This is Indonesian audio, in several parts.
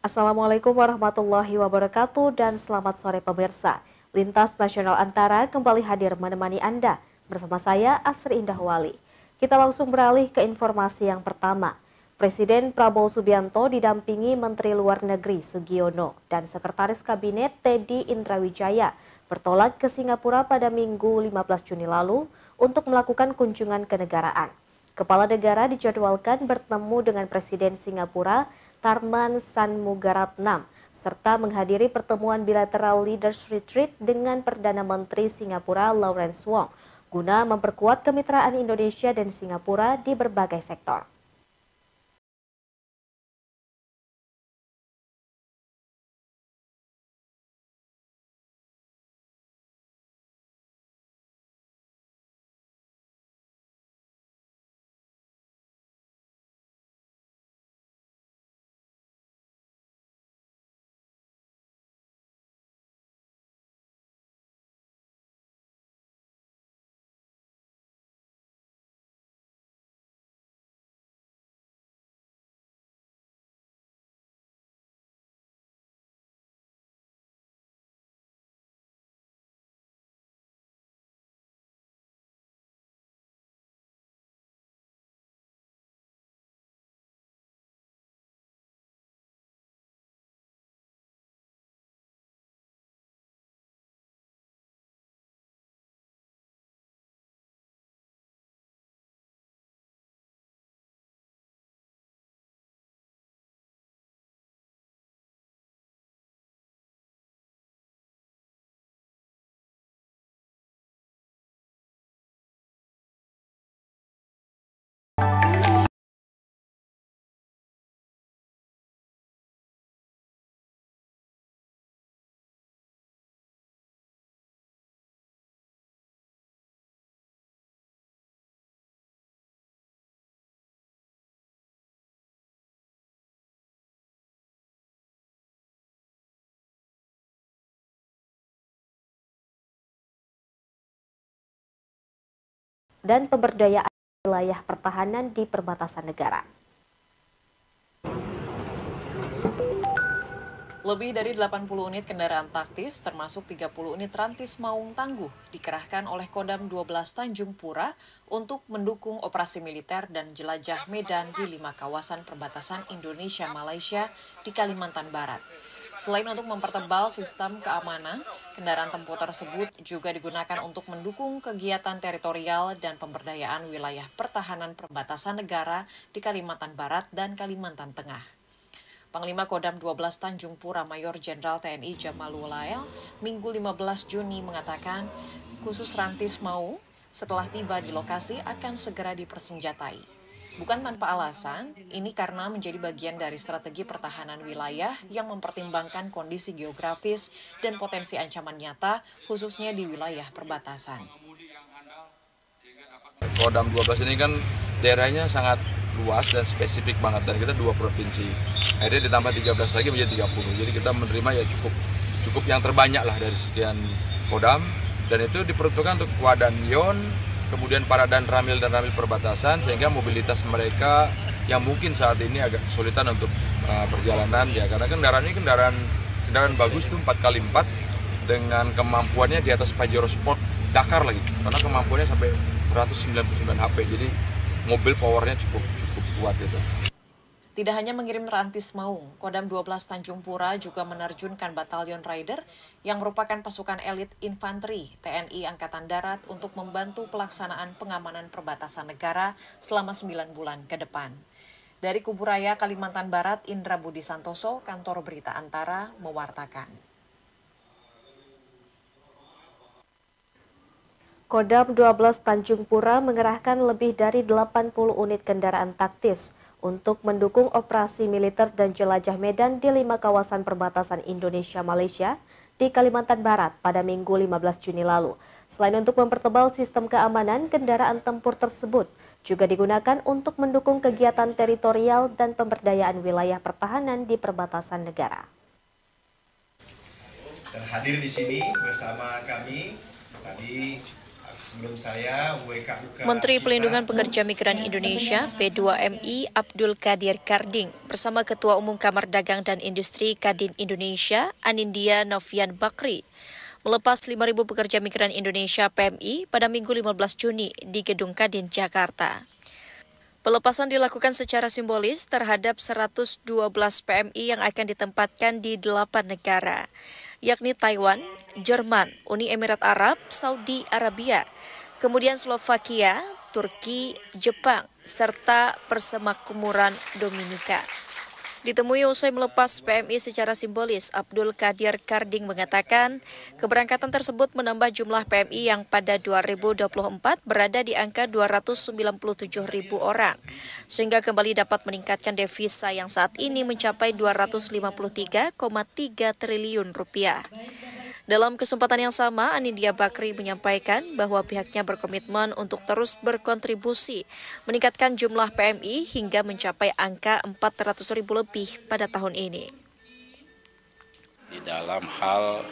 Assalamualaikum warahmatullahi wabarakatuh dan selamat sore pemirsa. Lintas Nasional Antara kembali hadir menemani Anda. Bersama saya Asri Indah Wali. Kita langsung beralih ke informasi yang pertama. Presiden Prabowo Subianto didampingi Menteri Luar Negeri Sugiono dan Sekretaris Kabinet Teddy Indrawijaya bertolak ke Singapura pada Minggu 15 Juni lalu untuk melakukan kunjungan kenegaraan. Kepala negara dijadwalkan bertemu dengan Presiden Singapura Tharman Shanmugaratnam serta menghadiri pertemuan bilateral Leaders Retreat dengan Perdana Menteri Singapura Lawrence Wong guna memperkuat kemitraan Indonesia dan Singapura di berbagai sektor. Dan pemberdayaan wilayah pertahanan di perbatasan negara. Lebih dari 80 unit kendaraan taktis, termasuk 30 unit rantis Maung Tangguh, dikerahkan oleh Kodam 12 Tanjung Pura untuk mendukung operasi militer dan jelajah medan di 5 kawasan perbatasan Indonesia-Malaysia di Kalimantan Barat. Selain untuk mempertebal sistem keamanan, kendaraan tempur tersebut juga digunakan untuk mendukung kegiatan teritorial dan pemberdayaan wilayah pertahanan perbatasan negara di Kalimantan Barat dan Kalimantan Tengah. Panglima Kodam 12 Tanjung Pura Mayor Jenderal TNI Jamalul Lael Minggu 15 Juni mengatakan khusus rantis Maung setelah tiba di lokasi akan segera dipersenjatai. Bukan tanpa alasan, ini karena menjadi bagian dari strategi pertahanan wilayah yang mempertimbangkan kondisi geografis dan potensi ancaman nyata khususnya di wilayah perbatasan. Kodam 12 ini kan daerahnya sangat luas dan spesifik banget, dan kita 2 provinsi. Akhirnya ditambah 13 lagi menjadi 30. Jadi kita menerima ya cukup yang terbanyak lah dari sekian kodam, dan itu diperuntukkan untuk Wadan Yon, kemudian para dan ramil perbatasan, sehingga mobilitas mereka yang mungkin saat ini agak kesulitan untuk perjalanan ya, karena kendaraan ini kendaraan bagus tuh 4x4 dengan kemampuannya di atas Pajero Sport Dakar lagi, karena kemampuannya sampai 199 HP, jadi mobil powernya cukup kuat gitu. Tidak hanya mengirim rantis Maung, Kodam 12 Tanjung Pura juga menerjunkan Batalion Rider yang merupakan pasukan elit infanteri TNI Angkatan Darat untuk membantu pelaksanaan pengamanan perbatasan negara selama 9 bulan ke depan. Dari Kuburaya, Kalimantan Barat, Indra Budi Santoso, Kantor Berita Antara, mewartakan. Kodam 12 Tanjung Pura mengerahkan lebih dari 80 unit kendaraan taktis untuk mendukung operasi militer dan jelajah medan di 5 kawasan perbatasan Indonesia-Malaysia di Kalimantan Barat pada Minggu 15 Juni lalu. Selain untuk mempertebal sistem keamanan, kendaraan tempur tersebut juga digunakan untuk mendukung kegiatan teritorial dan pemberdayaan wilayah pertahanan di perbatasan negara. Dan hadir di sini bersama kami tadi Sebelum saya, WKUK Menteri Pelindungan Pekerja Migran Indonesia P2MI Abdul Qadir Karding bersama Ketua Umum Kamar Dagang dan Industri Kadin Indonesia Anindya Novian Bakri melepas 5.000 pekerja migran Indonesia PMI pada Minggu 15 Juni di Gedung Kadin, Jakarta. Pelepasan dilakukan secara simbolis terhadap 112 PMI yang akan ditempatkan di 8 negara, yakni Taiwan, Jerman, Uni Emirat Arab, Saudi Arabia, kemudian Slovakia, Turki, Jepang, serta Persemakmuran Dominika. Ditemui usai melepas PMI secara simbolis, Abdul Qadir Karding mengatakan keberangkatan tersebut menambah jumlah PMI yang pada 2024 berada di angka 297.000 orang, sehingga kembali dapat meningkatkan devisa yang saat ini mencapai 253,3 triliun rupiah. Dalam kesempatan yang sama, Anindya Bakri menyampaikan bahwa pihaknya berkomitmen untuk terus berkontribusi meningkatkan jumlah PMI hingga mencapai angka 400.000 lebih pada tahun ini. Di dalam hal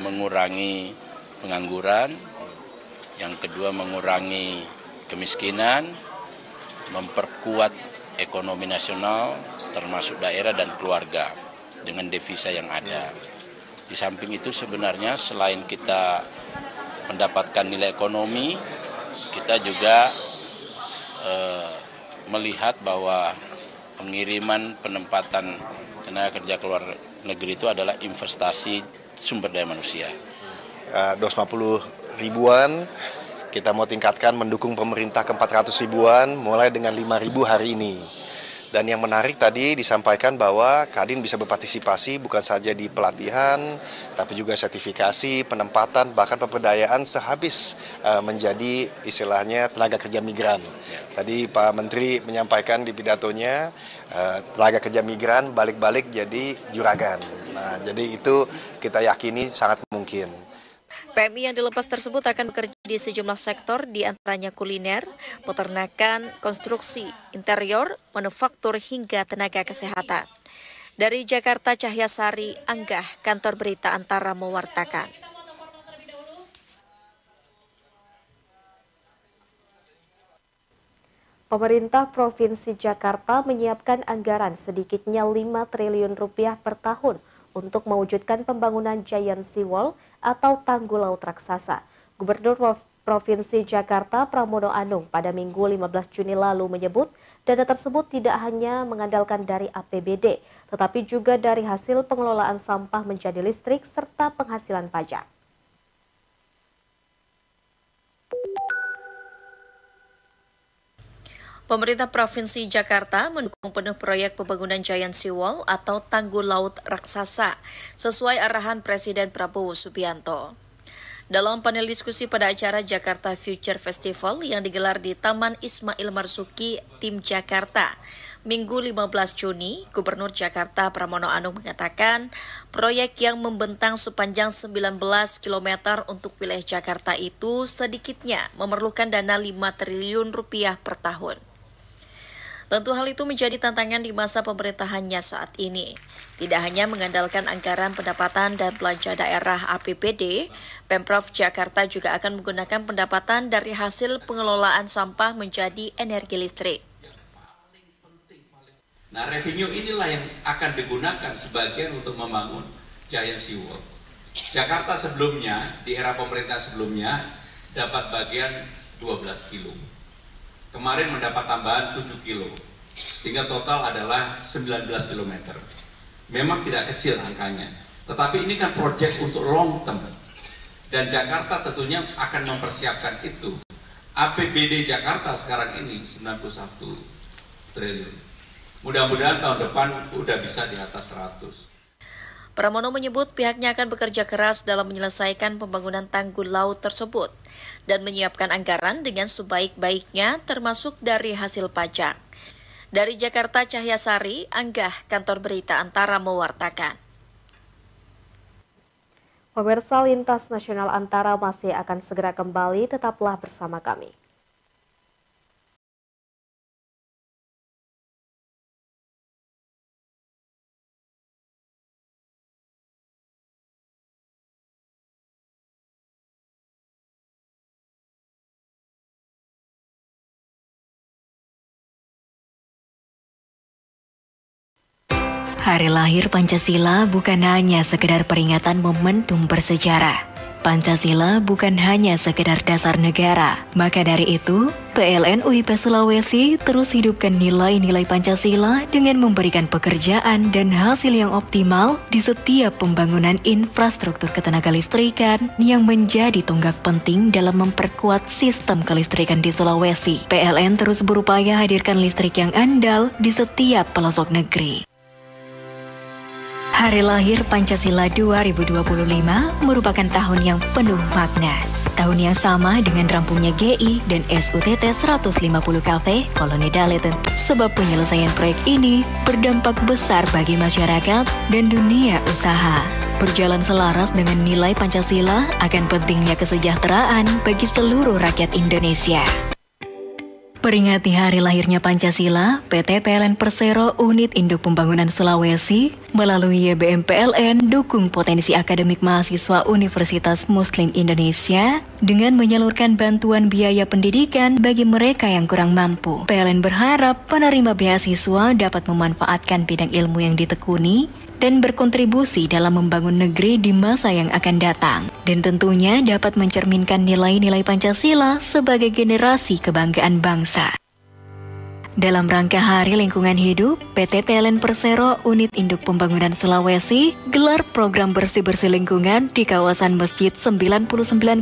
mengurangi pengangguran, yang kedua mengurangi kemiskinan, memperkuat ekonomi nasional termasuk daerah dan keluarga dengan devisa yang ada. Di samping itu sebenarnya selain kita mendapatkan nilai ekonomi, kita juga melihat bahwa pengiriman penempatan tenaga kerja ke luar negeri itu adalah investasi sumber daya manusia. 250 ribuan, kita mau tingkatkan mendukung pemerintah ke 400 ribuan, mulai dengan 5.000 hari ini. Dan yang menarik tadi disampaikan bahwa Kadin bisa berpartisipasi bukan saja di pelatihan, tapi juga sertifikasi, penempatan, bahkan pemberdayaan sehabis menjadi istilahnya tenaga kerja migran. Tadi Pak Menteri menyampaikan di pidatonya, tenaga kerja migran balik-balik jadi juragan. Nah, jadi itu kita yakini sangat mungkin. PMI yang dilepas tersebut akan bekerja di sejumlah sektor, di antaranya kuliner, peternakan, konstruksi, interior, manufaktur, hingga tenaga kesehatan. Dari Jakarta, Cahyasari Anggah, Kantor Berita Antara mewartakan. Pemerintah Provinsi Jakarta menyiapkan anggaran sedikitnya 5 triliun rupiah per tahun untuk mewujudkan pembangunan Giant Sea Wall atau tanggul laut raksasa. Gubernur Provinsi Jakarta Pramono Anung pada Minggu 15 Juni lalu menyebut dana tersebut tidak hanya mengandalkan dari APBD, tetapi juga dari hasil pengelolaan sampah menjadi listrik serta penghasilan pajak. Pemerintah Provinsi Jakarta mendukung penuh proyek pembangunan Giant Sea Wall atau tanggul laut raksasa sesuai arahan Presiden Prabowo Subianto. Dalam panel diskusi pada acara Jakarta Future Festival yang digelar di Taman Ismail Marzuki, Tim Jakarta, Minggu 15 Juni, Gubernur Jakarta Pramono Anung mengatakan proyek yang membentang sepanjang 19 km untuk wilayah Jakarta itu sedikitnya memerlukan dana 5 triliun rupiah per tahun. Tentu hal itu menjadi tantangan di masa pemerintahannya saat ini. Tidak hanya mengandalkan anggaran pendapatan dan belanja daerah APBD, Pemprov Jakarta juga akan menggunakan pendapatan dari hasil pengelolaan sampah menjadi energi listrik. Nah, revenue inilah yang akan digunakan sebagian untuk membangun Giant Sea Wall. Jakarta sebelumnya, di era pemerintahan sebelumnya, dapat bagian 12 kilo. Kemarin mendapat tambahan 7 kilo, sehingga total adalah 19 km. Memang tidak kecil angkanya, tetapi ini kan proyek untuk long term. Dan Jakarta tentunya akan mempersiapkan itu. APBD Jakarta sekarang ini 91 triliun. Mudah-mudahan tahun depan udah bisa di atas 100. Pramono menyebut pihaknya akan bekerja keras dalam menyelesaikan pembangunan tanggul laut tersebut dan menyiapkan anggaran dengan sebaik-baiknya termasuk dari hasil pajak. Dari Jakarta, Cahyasari Anggah, Kantor Berita Antara mewartakan. Pemirsa, Lintas Nasional Antara masih akan segera kembali, tetaplah bersama kami. Hari lahir Pancasila bukan hanya sekedar peringatan momentum bersejarah. Pancasila bukan hanya sekedar dasar negara. Maka dari itu, PLN UIP Sulawesi terus hidupkan nilai-nilai Pancasila dengan memberikan pekerjaan dan hasil yang optimal di setiap pembangunan infrastruktur ketenagalistrikan yang menjadi tonggak penting dalam memperkuat sistem kelistrikan di Sulawesi. PLN terus berupaya hadirkan listrik yang andal di setiap pelosok negeri. Hari lahir Pancasila 2025 merupakan tahun yang penuh makna. Tahun yang sama dengan rampungnya GI dan SUTT 150 Cafe Koloni Daleten. Sebab penyelesaian proyek ini berdampak besar bagi masyarakat dan dunia usaha. Berjalan selaras dengan nilai Pancasila akan pentingnya kesejahteraan bagi seluruh rakyat Indonesia. Peringati hari lahirnya Pancasila, PT PLN Persero Unit Induk Pembangunan Sulawesi melalui YBM PLN dukung potensi akademik mahasiswa Universitas Muslim Indonesia dengan menyalurkan bantuan biaya pendidikan bagi mereka yang kurang mampu. PLN berharap penerima beasiswa dapat memanfaatkan bidang ilmu yang ditekuni dan berkontribusi dalam membangun negeri di masa yang akan datang. Dan tentunya dapat mencerminkan nilai-nilai Pancasila sebagai generasi kebanggaan bangsa. Dalam rangka Hari Lingkungan Hidup, PT PLN Persero Unit Induk Pembangunan Sulawesi gelar program bersih-bersih lingkungan di kawasan Masjid 99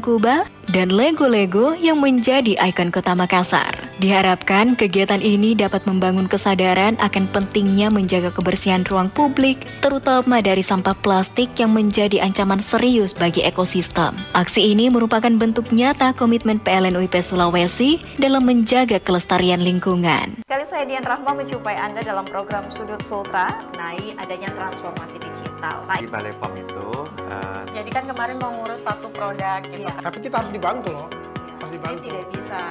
Kuba dan Lego-Lego yang menjadi ikon Kota Makassar. Diharapkan kegiatan ini dapat membangun kesadaran akan pentingnya menjaga kebersihan ruang publik, terutama dari sampah plastik yang menjadi ancaman serius bagi ekosistem. Aksi ini merupakan bentuk nyata komitmen PLN UIP Sulawesi dalam menjaga kelestarian lingkungan. Kali saya Dian Rahma menjumpai Anda dalam program Sudut Sultra mengenai adanya transformasi digital. Di Balai POM itu, Jadi kan kemarin mau ngurus satu produk gitu. tapi kita harus dibantu loh. Harus dibantu.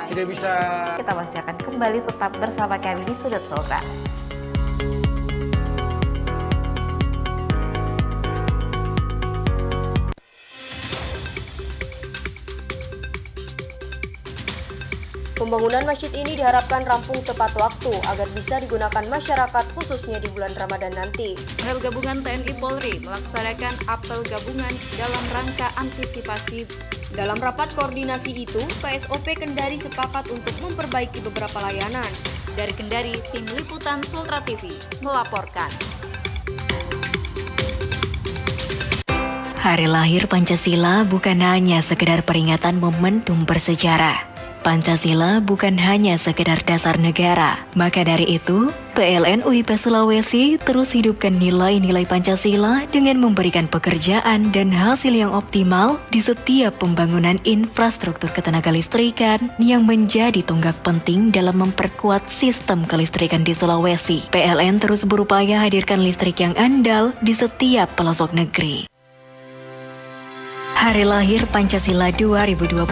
Tidak bisa. Kita masih akan kembali tetap bersama kami di Sudut Sultra. Pembangunan masjid ini diharapkan rampung tepat waktu agar bisa digunakan masyarakat khususnya di bulan Ramadan nanti. Personel Gabungan TNI Polri melaksanakan apel gabungan dalam rangka antisipasi. Dalam rapat koordinasi itu, KSOP Kendari sepakat untuk memperbaiki beberapa layanan. Dari Kendari, Tim Liputan Sultra TV melaporkan. Hari lahir Pancasila bukan hanya sekedar peringatan momentum bersejarah. Pancasila bukan hanya sekedar dasar negara. Maka dari itu, PLN UIP Sulawesi terus hidupkan nilai-nilai Pancasila dengan memberikan pekerjaan dan hasil yang optimal di setiap pembangunan infrastruktur ketenagalistrikan yang menjadi tonggak penting dalam memperkuat sistem kelistrikan di Sulawesi. PLN terus berupaya hadirkan listrik yang andal di setiap pelosok negeri. Hari lahir Pancasila 2025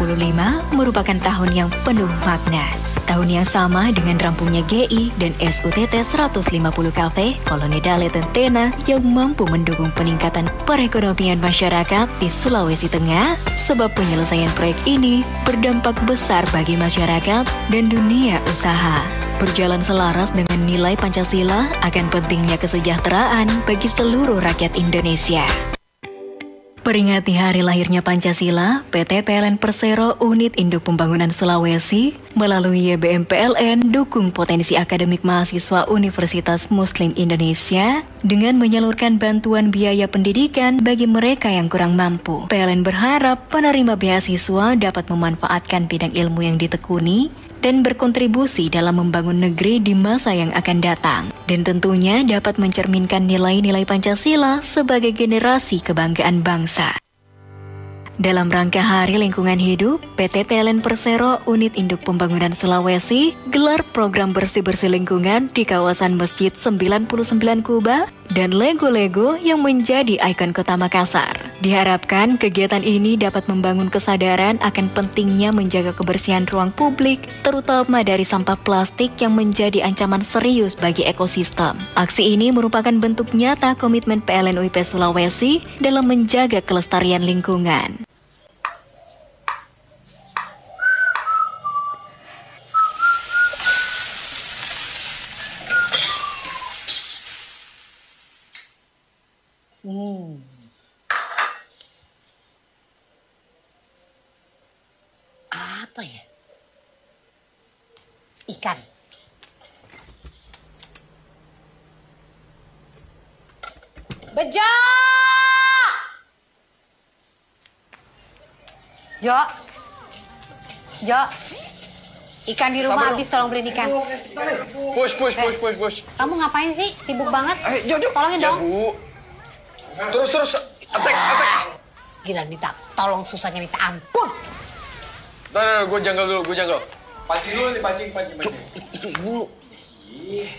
merupakan tahun yang penuh makna. Tahun yang sama dengan rampungnya GI dan SUTT 150 Cafe Koloni Daleten Tena yang mampu mendukung peningkatan perekonomian masyarakat di Sulawesi Tengah. Sebab penyelesaian proyek ini berdampak besar bagi masyarakat dan dunia usaha. Berjalan selaras dengan nilai Pancasila akan pentingnya kesejahteraan bagi seluruh rakyat Indonesia. Peringati hari lahirnya Pancasila, PT PLN Persero Unit Induk Pembangunan Sulawesi melalui YBM PLN dukung potensi akademik mahasiswa Universitas Muslim Indonesia dengan menyalurkan bantuan biaya pendidikan bagi mereka yang kurang mampu. PLN berharap penerima beasiswa dapat memanfaatkan bidang ilmu yang ditekuni dan berkontribusi dalam membangun negeri di masa yang akan datang. Dan tentunya dapat mencerminkan nilai-nilai Pancasila sebagai generasi kebanggaan bangsa. Dalam rangka Hari Lingkungan Hidup, PT PLN Persero Unit Induk Pembangunan Sulawesi gelar program bersih-bersih lingkungan di kawasan Masjid 99 Kuba dan Lego-Lego yang menjadi ikon Kota Makassar. Diharapkan kegiatan ini dapat membangun kesadaran akan pentingnya menjaga kebersihan ruang publik, terutama dari sampah plastik yang menjadi ancaman serius bagi ekosistem. Aksi ini merupakan bentuk nyata komitmen PLN UIP Sulawesi dalam menjaga kelestarian lingkungan. Apa ya? Ikan. Bejo! Jo. Jo. Ikan di rumah habis, tolong beliin ikan. Push. Kamu ngapain sih? Sibuk banget. Jo. Tolongin dong. Bu. Terus. Attack. Gila, minta tolong susahnya minta ampun. Ntar, gue janggal dulu, Pancing dulu nih, pancing. Itu ibu. Ih.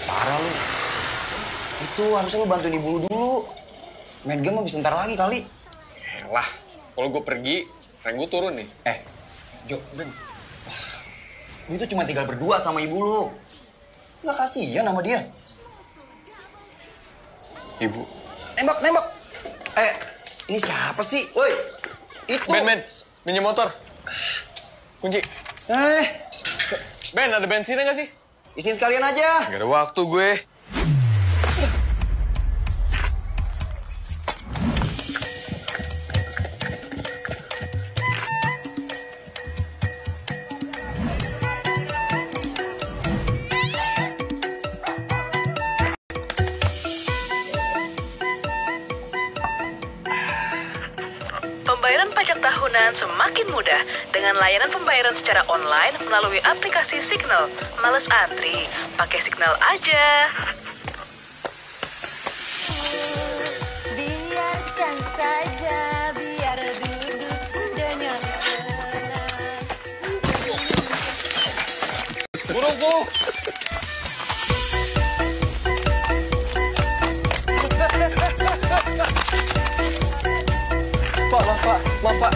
Parah lu. Itu harusnya lu bantuin ibu lu dulu. Main game mah bisa ntar lagi kali. Yalah, kalau gue pergi, rank gue turun nih. Jo, Ben. Lu itu cuma tinggal berdua sama ibu lu. Gak kasihan sama dia. Ibu. Nembak. Ini siapa sih? Woi, itu. Ben, minjem motor. Kunci. Ben, ada bensinnya nggak sih? Isiin sekalian aja. Gak ada waktu gue. Pembayaran pajak tahunan semakin mudah dengan layanan pembayaran secara online melalui aplikasi Signal. Males antri, pakai Signal aja. Biarkan saja, biar duduk dengan tenang. Burung tuh. Maaf, Pak.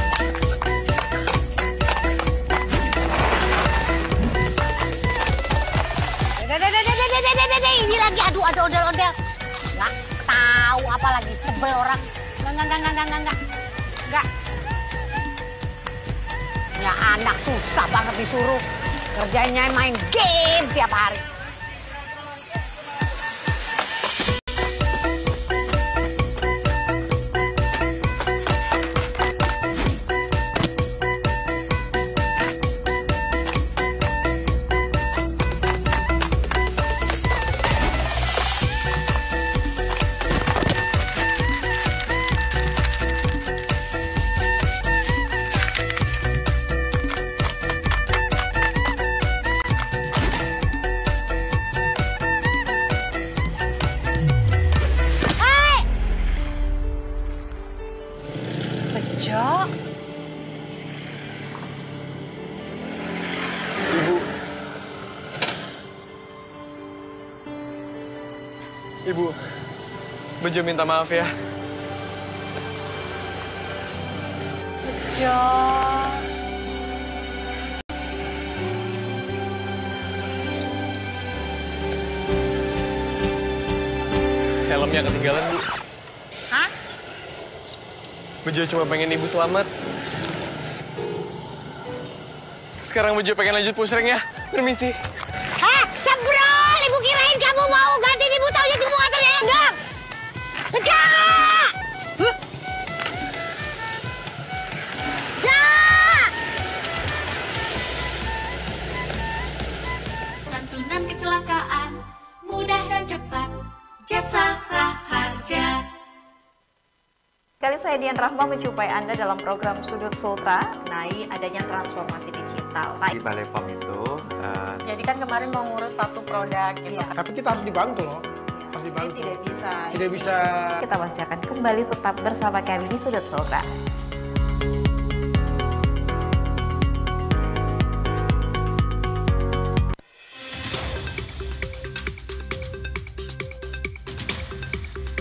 Ini lagi aduh ada ondel-ondel. Nggak tahu apa lagi, sebel orang. Nggak. Ya anak susah banget disuruh. Kerjanya main game tiap hari. Jo. Ibu, Bejo minta maaf ya. Bejo. Helmnya ketinggalan, Bu. Hah? Bejo cuma pengen ibu selamat. Sekarang Bejo pengen lanjut push rank ya. Permisi. Hah? Sebrol! Ibu kirain kamu mau ganti ibu, taunya ibu nganter yang dong. Bejo! Santunan kecelakaan, mudah dan cepat, Jasa Raharja. Kali saya Dian Rahma menjumpai Anda dalam program Sudut Sultra mengenai adanya transformasi digital. Di Balai POM itu... Jadi kan kemarin mau ngurus satu produk gitu. Iya. Tapi kita harus dibantu loh. Harus dibantu. Tidak bisa. Kita masih akan kembali tetap bersama kami di Sudut Sultra.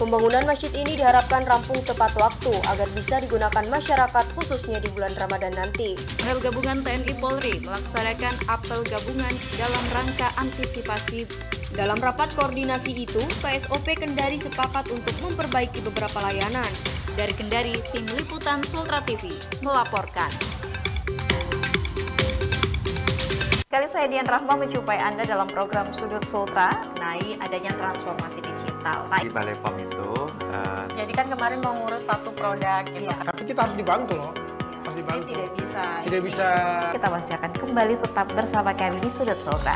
Pembangunan masjid ini diharapkan rampung tepat waktu agar bisa digunakan masyarakat khususnya di bulan Ramadan nanti. Rel Gabungan TNI Polri melaksanakan apel gabungan dalam rangka antisipasi. Dalam rapat koordinasi itu, KSOP Kendari sepakat untuk memperbaiki beberapa layanan. Dari Kendari, tim liputan Sultra TV melaporkan. Kali saya Dian Rahma menjumpai Anda dalam program Sudut Sultra mengenai adanya transformasi digital. Di Balai POM itu... Jadi Jadi kan kemarin mau ngurus satu produk gitu. Iya, tapi kita harus dibantu loh. Harus dibantu. Tidak bisa. Tidak bisa. Kita masih akan kembali tetap bersama kami di Sudut Sultra.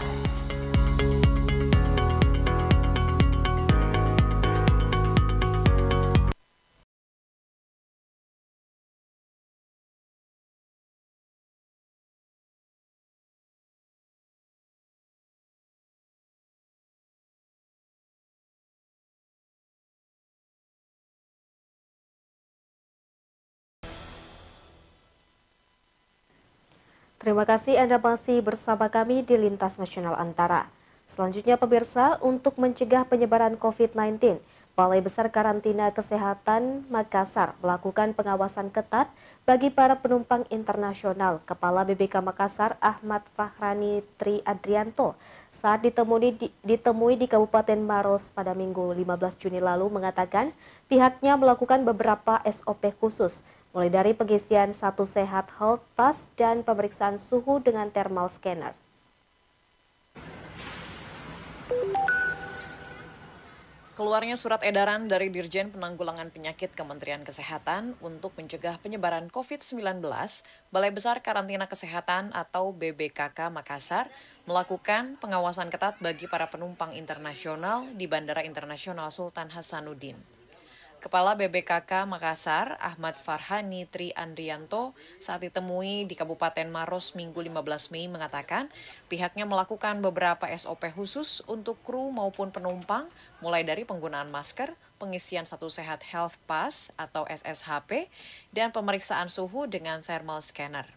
Terima kasih Anda masih bersama kami di Lintas Nasional Antara. Selanjutnya pemirsa, untuk mencegah penyebaran COVID-19, Balai Besar Karantina Kesehatan Makassar melakukan pengawasan ketat bagi para penumpang internasional. Kepala BBK Makassar Ahmad Fahrani Tri Adrianto saat ditemui di Kabupaten Maros pada Minggu 15 Juni lalu mengatakan pihaknya melakukan beberapa SOP khusus, mulai dari pengisian satu sehat health pass dan pemeriksaan suhu dengan thermal scanner. Keluarnya surat edaran dari Dirjen Penanggulangan Penyakit Kementerian Kesehatan untuk mencegah penyebaran COVID-19, Balai Besar Karantina Kesehatan atau BBKK Makassar melakukan pengawasan ketat bagi para penumpang internasional di Bandara Internasional Sultan Hasanuddin. Kepala BBKK Makassar, Ahmad Farhani Tri Andrianto, saat ditemui di Kabupaten Maros Minggu 15 Mei mengatakan pihaknya melakukan beberapa SOP khusus untuk kru maupun penumpang, mulai dari penggunaan masker, pengisian satu sehat health pass atau SSHP, dan pemeriksaan suhu dengan thermal scanner.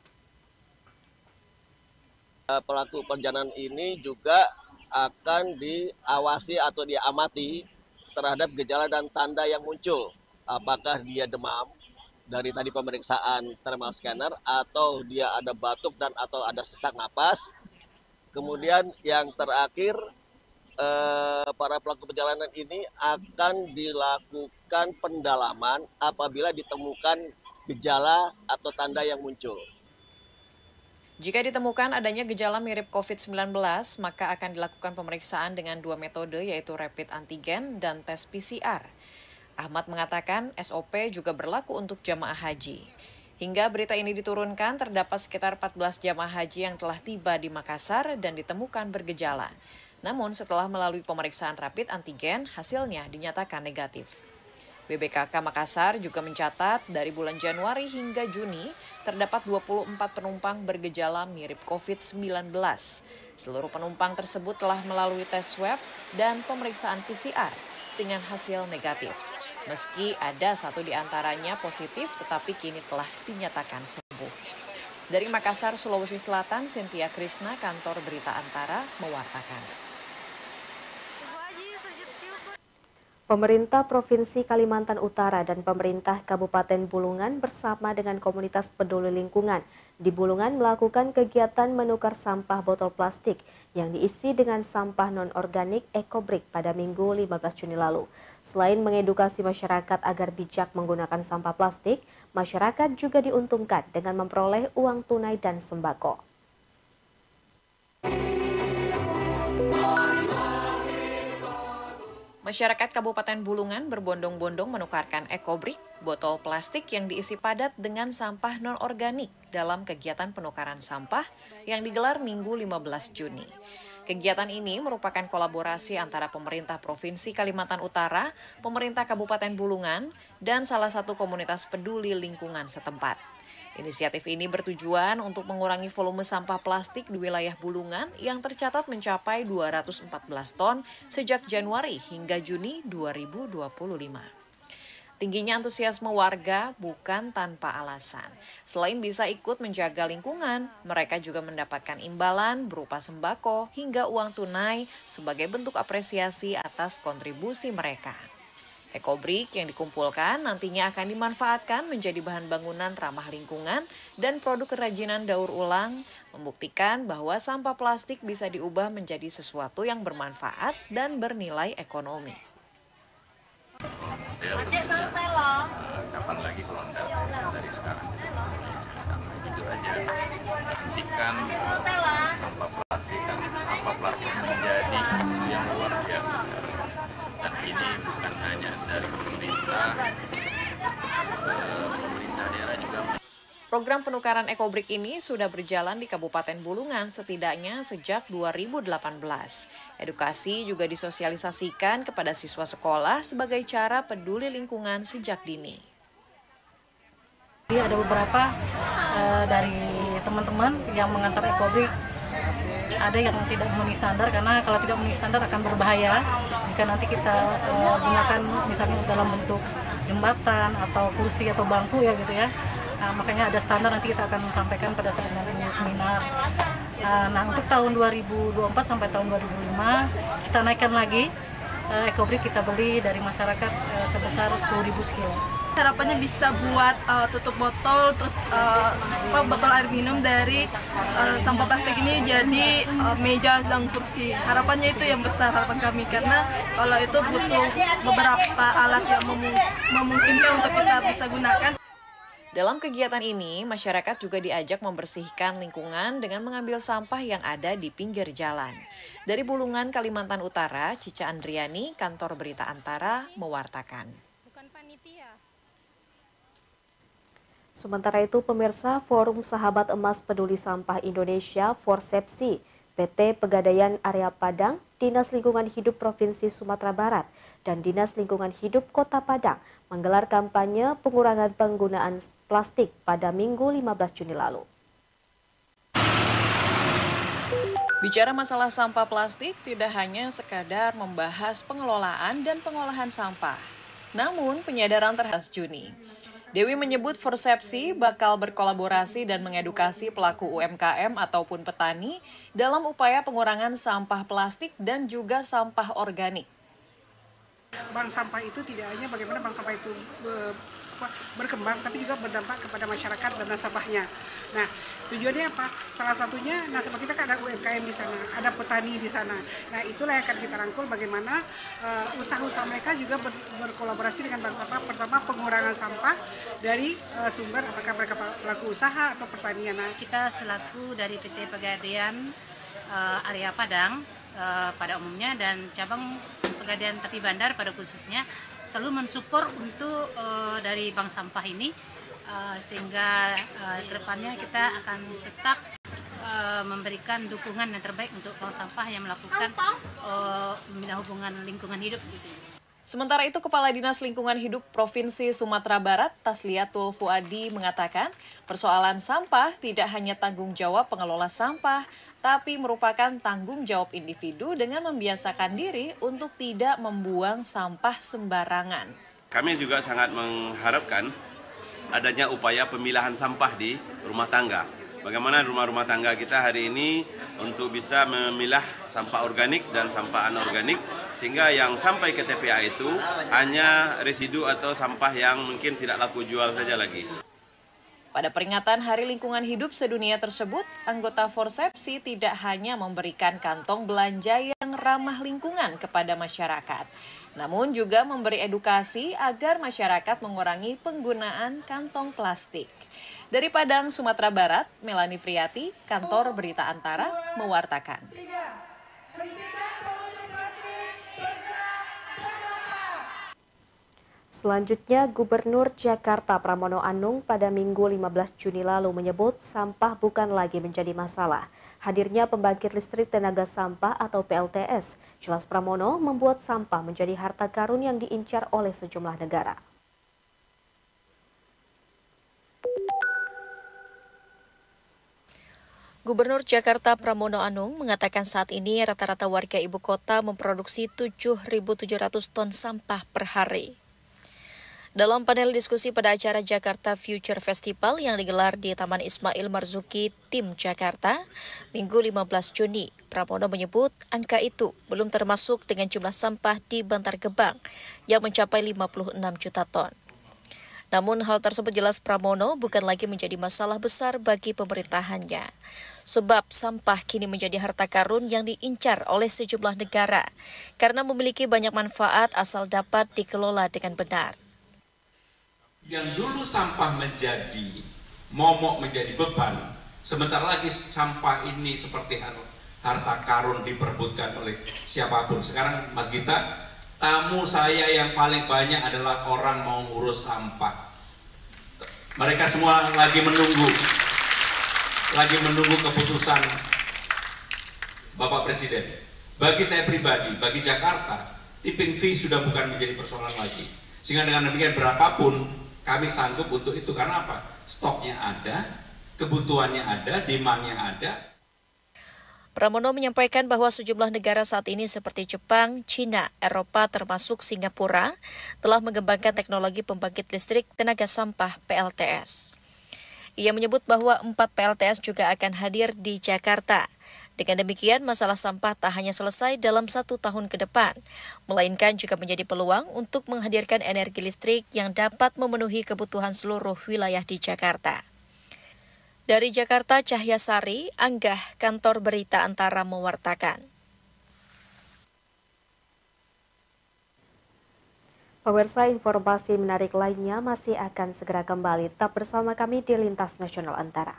Pelaku perjalanan ini juga akan diawasi atau diamati terhadap gejala dan tanda yang muncul. Apakah dia demam dari tadi pemeriksaan thermal scanner, atau dia ada batuk dan atau ada sesak napas. Kemudian yang terakhir, para pelaku perjalanan ini akan dilakukan pendalaman apabila ditemukan gejala atau tanda yang muncul. Jika ditemukan adanya gejala mirip COVID-19, maka akan dilakukan pemeriksaan dengan dua metode, yaitu rapid antigen dan tes PCR. Ahmad mengatakan SOP juga berlaku untuk jamaah haji. Hingga berita ini diturunkan, terdapat sekitar 14 jamaah haji yang telah tiba di Makassar dan ditemukan bergejala. Namun setelah melalui pemeriksaan rapid antigen, hasilnya dinyatakan negatif. BBKK Makassar juga mencatat dari bulan Januari hingga Juni terdapat 24 penumpang bergejala mirip COVID-19. Seluruh penumpang tersebut telah melalui tes swab dan pemeriksaan PCR dengan hasil negatif. Meski ada satu di antaranya positif, tetapi kini telah dinyatakan sembuh. Dari Makassar, Sulawesi Selatan, Cynthia Krisna, Kantor Berita Antara, mewartakan. Pemerintah Provinsi Kalimantan Utara dan pemerintah Kabupaten Bulungan bersama dengan komunitas peduli lingkungan di Bulungan melakukan kegiatan menukar sampah botol plastik yang diisi dengan sampah non-organik EcoBrick pada Minggu 15 Juni lalu. Selain mengedukasi masyarakat agar bijak menggunakan sampah plastik, masyarakat juga diuntungkan dengan memperoleh uang tunai dan sembako. Masyarakat Kabupaten Bulungan berbondong-bondong menukarkan EcoBrick, botol plastik yang diisi padat dengan sampah non-organik dalam kegiatan penukaran sampah yang digelar Minggu 15 Juni. Kegiatan ini merupakan kolaborasi antara pemerintah Provinsi Kalimantan Utara, pemerintah Kabupaten Bulungan, dan salah satu komunitas peduli lingkungan setempat. Inisiatif ini bertujuan untuk mengurangi volume sampah plastik di wilayah Bulungan yang tercatat mencapai 214 ton sejak Januari hingga Juni 2025. Tingginya antusiasme warga bukan tanpa alasan. Selain bisa ikut menjaga lingkungan, mereka juga mendapatkan imbalan berupa sembako hingga uang tunai sebagai bentuk apresiasi atas kontribusi mereka. EcoBrick yang dikumpulkan nantinya akan dimanfaatkan menjadi bahan bangunan ramah lingkungan dan produk kerajinan daur ulang, membuktikan bahwa sampah plastik bisa diubah menjadi sesuatu yang bermanfaat dan bernilai ekonomi. Kapan lagi kalau enggak dari sekarang? Jujur aja, hentikan sampah plastik menjadi isu yang luar biasa sekarang. Dan ini bukan hanya dari pemerintah, Program penukaran ekobrik ini sudah berjalan di Kabupaten Bulungan setidaknya sejak 2018. Edukasi juga disosialisasikan kepada siswa sekolah sebagai cara peduli lingkungan sejak dini. Ada beberapa dari teman-teman yang mengantar ekobrik, ada yang tidak memenuhi standar, karena kalau tidak memenuhi standar akan berbahaya jika nanti kita gunakan misalnya dalam bentuk jembatan atau kursi atau bangku ya gitu ya. Makanya ada standar, nanti kita akan sampaikan pada saat nanti seminar. Nah, untuk tahun 2024 sampai tahun 2025 kita naikkan lagi ekobrik, kita beli dari masyarakat sebesar 10.000 sekilo. Harapannya bisa buat tutup botol, terus botol air minum dari sampah plastik ini jadi meja dan kursi. Harapannya itu yang besar, harapan kami, karena kalau itu butuh beberapa alat yang memungkinkan untuk kita bisa gunakan. Dalam kegiatan ini, masyarakat juga diajak membersihkan lingkungan dengan mengambil sampah yang ada di pinggir jalan. Dari Bulungan, Kalimantan Utara, Cica Andriani, Kantor Berita Antara, mewartakan. Sementara itu, pemirsa, Forum Sahabat Emas Peduli Sampah Indonesia Forsepsi, PT Pegadaian Area Padang, Dinas Lingkungan Hidup Provinsi Sumatera Barat, dan Dinas Lingkungan Hidup Kota Padang menggelar kampanye pengurangan penggunaan plastik pada Minggu 15 Juni lalu. Bicara masalah sampah plastik tidak hanya sekadar membahas pengelolaan dan pengolahan sampah, namun penyadaran terhadap Juni. Dewi menyebut Forsepsi bakal berkolaborasi dan mengedukasi pelaku UMKM ataupun petani dalam upaya pengurangan sampah plastik dan juga sampah organik. Bank sampah itu tidak hanya bagaimana bank sampah itu berkembang, tapi juga berdampak kepada masyarakat dan nasabahnya. Nah, tujuannya apa? Salah satunya nasabah kita kan ada UMKM di sana, ada petani di sana. Nah, itulah yang akan kita rangkul bagaimana usaha-usaha mereka juga berkolaborasi dengan bank sampah. Pertama, pengurangan sampah dari sumber, apakah mereka pelaku usaha atau pertanian. Nah, kita selaku dari PT Pegadaian Area Padang pada umumnya dan cabang Pegadaian Tepi Bandar pada khususnya selalu mensupport untuk dari bank sampah ini sehingga kedepannya kita akan tetap memberikan dukungan yang terbaik untuk bank sampah yang melakukan pembinaan hubungan lingkungan hidup. Sementara itu, Kepala Dinas Lingkungan Hidup Provinsi Sumatera Barat, Tasliatul Fuadi, mengatakan persoalan sampah tidak hanya tanggung jawab pengelola sampah, tapi merupakan tanggung jawab individu dengan membiasakan diri untuk tidak membuang sampah sembarangan. Kami juga sangat mengharapkan adanya upaya pemilahan sampah di rumah tangga. Bagaimana rumah-rumah tangga kita hari ini untuk bisa memilah sampah organik dan sampah anorganik, sehingga yang sampai ke TPA itu hanya residu atau sampah yang mungkin tidak laku jual saja lagi. Pada peringatan Hari Lingkungan Hidup Sedunia tersebut, anggota Forsepsi tidak hanya memberikan kantong belanja yang ramah lingkungan kepada masyarakat, namun juga memberi edukasi agar masyarakat mengurangi penggunaan kantong plastik. Dari Padang, Sumatera Barat, Melani Friati, Kantor Berita Antara, mewartakan. Selanjutnya, Gubernur Jakarta Pramono Anung pada Minggu 15 Juni lalu menyebut sampah bukan lagi menjadi masalah. Hadirnya pembangkit listrik tenaga sampah atau PLTS, jelas Pramono membuat sampah menjadi harta karun yang diincar oleh sejumlah negara. Gubernur Jakarta Pramono Anung mengatakan saat ini rata-rata warga ibu kota memproduksi 7.700 ton sampah per hari. Dalam panel diskusi pada acara Jakarta Future Festival yang digelar di Taman Ismail Marzuki, Tim Jakarta, Minggu 15 Juni, Pramono menyebut angka itu belum termasuk dengan jumlah sampah di Bantar Gebang yang mencapai 56 juta ton. Namun hal tersebut jelas Pramono bukan lagi menjadi masalah besar bagi pemerintahannya. Sebab sampah kini menjadi harta karun yang diincar oleh sejumlah negara karena memiliki banyak manfaat asal dapat dikelola dengan benar. Yang dulu sampah menjadi momok, menjadi beban, sebentar lagi sampah ini seperti harta karun diperebutkan oleh siapapun. Sekarang Mas Gita, tamu saya yang paling banyak adalah orang mau ngurus sampah. Mereka semua lagi menunggu keputusan Bapak Presiden. Bagi saya pribadi, bagi Jakarta, tipping fee sudah bukan menjadi persoalan lagi. Sehingga dengan demikian berapapun kami sanggup untuk itu. Karena apa? Stoknya ada, kebutuhannya ada, demand-nya ada. Pramono menyampaikan bahwa sejumlah negara saat ini seperti Jepang, Cina, Eropa termasuk Singapura telah mengembangkan teknologi pembangkit listrik tenaga sampah PLTS. Ia menyebut bahwa 4 PLTS juga akan hadir di Jakarta. Dengan demikian, masalah sampah tak hanya selesai dalam 1 tahun ke depan, melainkan juga menjadi peluang untuk menghadirkan energi listrik yang dapat memenuhi kebutuhan seluruh wilayah di Jakarta. Dari Jakarta, Cahya Sari, Anggah, Kantor Berita Antara mewartakan. Pemirsa, informasi menarik lainnya masih akan segera kembali. Tetap bersama kami di Lintas Nasional Antara.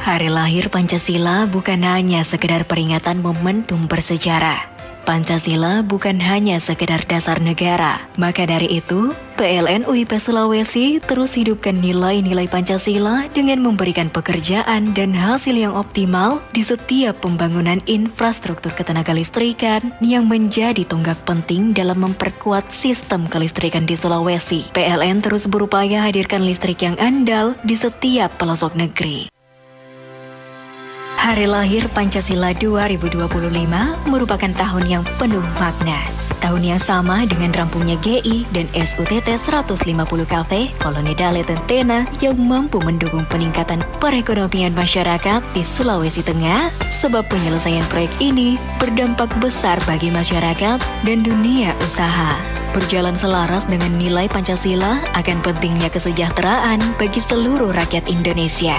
Hari lahir Pancasila bukan hanya sekedar peringatan momentum bersejarah. Pancasila bukan hanya sekedar dasar negara. Maka dari itu, PLN UIP Sulawesi terus hidupkan nilai-nilai Pancasila dengan memberikan pekerjaan dan hasil yang optimal di setiap pembangunan infrastruktur ketenagalistrikan yang menjadi tonggak penting dalam memperkuat sistem kelistrikan di Sulawesi. PLN terus berupaya hadirkan listrik yang andal di setiap pelosok negeri. Hari lahir Pancasila 2025 merupakan tahun yang penuh makna. Tahun yang sama dengan rampungnya GI dan SUTT 150 kafe Koloni Dale Tentena yang mampu mendukung peningkatan perekonomian masyarakat di Sulawesi Tengah, sebab penyelesaian proyek ini berdampak besar bagi masyarakat dan dunia usaha. Berjalan selaras dengan nilai Pancasila akan pentingnya kesejahteraan bagi seluruh rakyat Indonesia.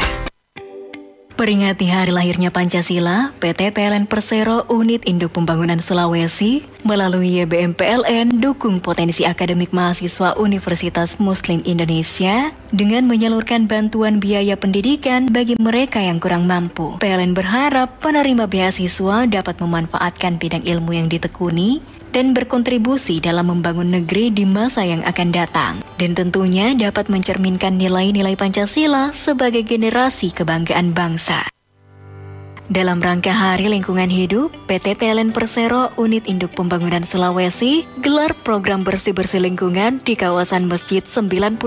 Peringati hari lahirnya Pancasila, PT PLN Persero Unit Induk Pembangunan Sulawesi melalui YBM PLN dukung potensi akademik mahasiswa Universitas Muslim Indonesia dengan menyalurkan bantuan biaya pendidikan bagi mereka yang kurang mampu. PLN berharap penerima beasiswa dapat memanfaatkan bidang ilmu yang ditekuni dan berkontribusi dalam membangun negeri di masa yang akan datang. Dan tentunya dapat mencerminkan nilai-nilai Pancasila sebagai generasi kebanggaan bangsa. Dalam rangka Hari Lingkungan Hidup, PT PLN Persero Unit Induk Pembangunan Sulawesi gelar program bersih-bersih lingkungan di kawasan Masjid 99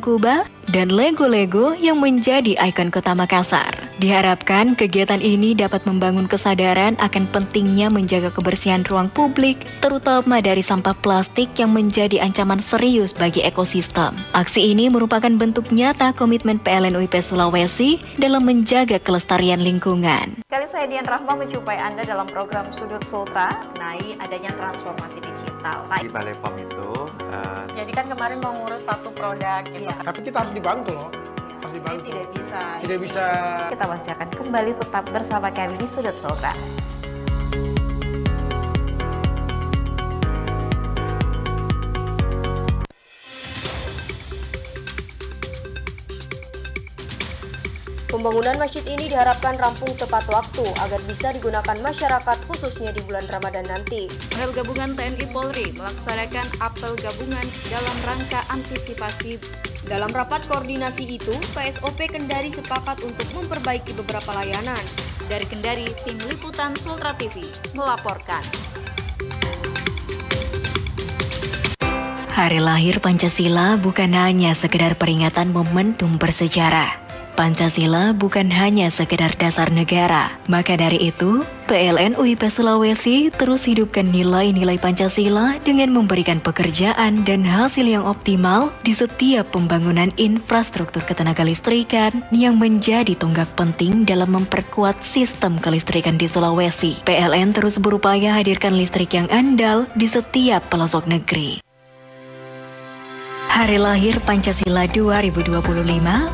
Kuba dan Lego-Lego yang menjadi ikon Kota Makassar. Diharapkan kegiatan ini dapat membangun kesadaran akan pentingnya menjaga kebersihan ruang publik, terutama dari sampah plastik yang menjadi ancaman serius bagi ekosistem. Aksi ini merupakan bentuk nyata komitmen PLN UIP Sulawesi dalam menjaga kelestarian lingkungan. Kali saya Dian Rahma menjumpai Anda dalam program Sudut Sultra, mengenai adanya transformasi digital. Di Balai POM itu, jadi kan kemarin mau ngurus satu produk gitu. Iya. Tapi kita harus dibantu loh. Harus dibantu. Tidak bisa. Tidak bisa. Kita masih akan kembali tetap bersama kami di Sudut Sultra. Pembangunan masjid ini diharapkan rampung tepat waktu agar bisa digunakan masyarakat khususnya di bulan Ramadan nanti. Personel gabungan TNI Polri melaksanakan apel gabungan dalam rangka antisipasi. Dalam rapat koordinasi itu, KSOP Kendari sepakat untuk memperbaiki beberapa layanan. Dari Kendari, tim liputan Sultra TV melaporkan. Hari lahir Pancasila bukan hanya sekedar peringatan momentum bersejarah. Pancasila bukan hanya sekedar dasar negara. Maka dari itu, PLN UIP Sulawesi terus hidupkan nilai-nilai Pancasila dengan memberikan pekerjaan dan hasil yang optimal di setiap pembangunan infrastruktur ketenagalistrikan yang menjadi tonggak penting dalam memperkuat sistem kelistrikan di Sulawesi. PLN terus berupaya hadirkan listrik yang andal di setiap pelosok negeri. Hari lahir Pancasila 2025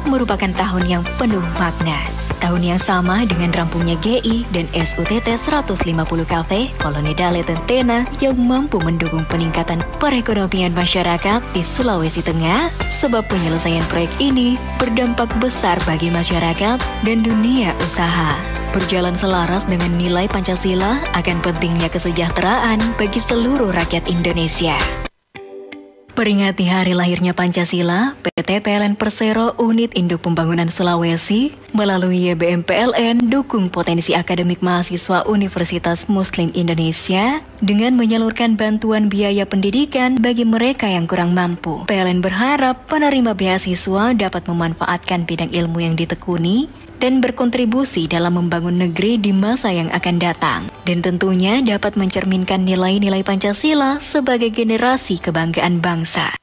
merupakan tahun yang penuh makna. Tahun yang sama dengan rampungnya GI dan SUTT 150 kafe Koloni Dale Tentena yang mampu mendukung peningkatan perekonomian masyarakat di Sulawesi Tengah, sebab penyelesaian proyek ini berdampak besar bagi masyarakat dan dunia usaha. Berjalan selaras dengan nilai Pancasila akan pentingnya kesejahteraan bagi seluruh rakyat Indonesia. Peringati hari lahirnya Pancasila, PT PLN Persero Unit Induk Pembangunan Sulawesi melalui YBM PLN dukung potensi akademik mahasiswa Universitas Muslim Indonesia dengan menyalurkan bantuan biaya pendidikan bagi mereka yang kurang mampu. PLN berharap penerima beasiswa dapat memanfaatkan bidang ilmu yang ditekuni dan berkontribusi dalam membangun negeri di masa yang akan datang. Dan tentunya dapat mencerminkan nilai-nilai Pancasila sebagai generasi kebanggaan bangsa.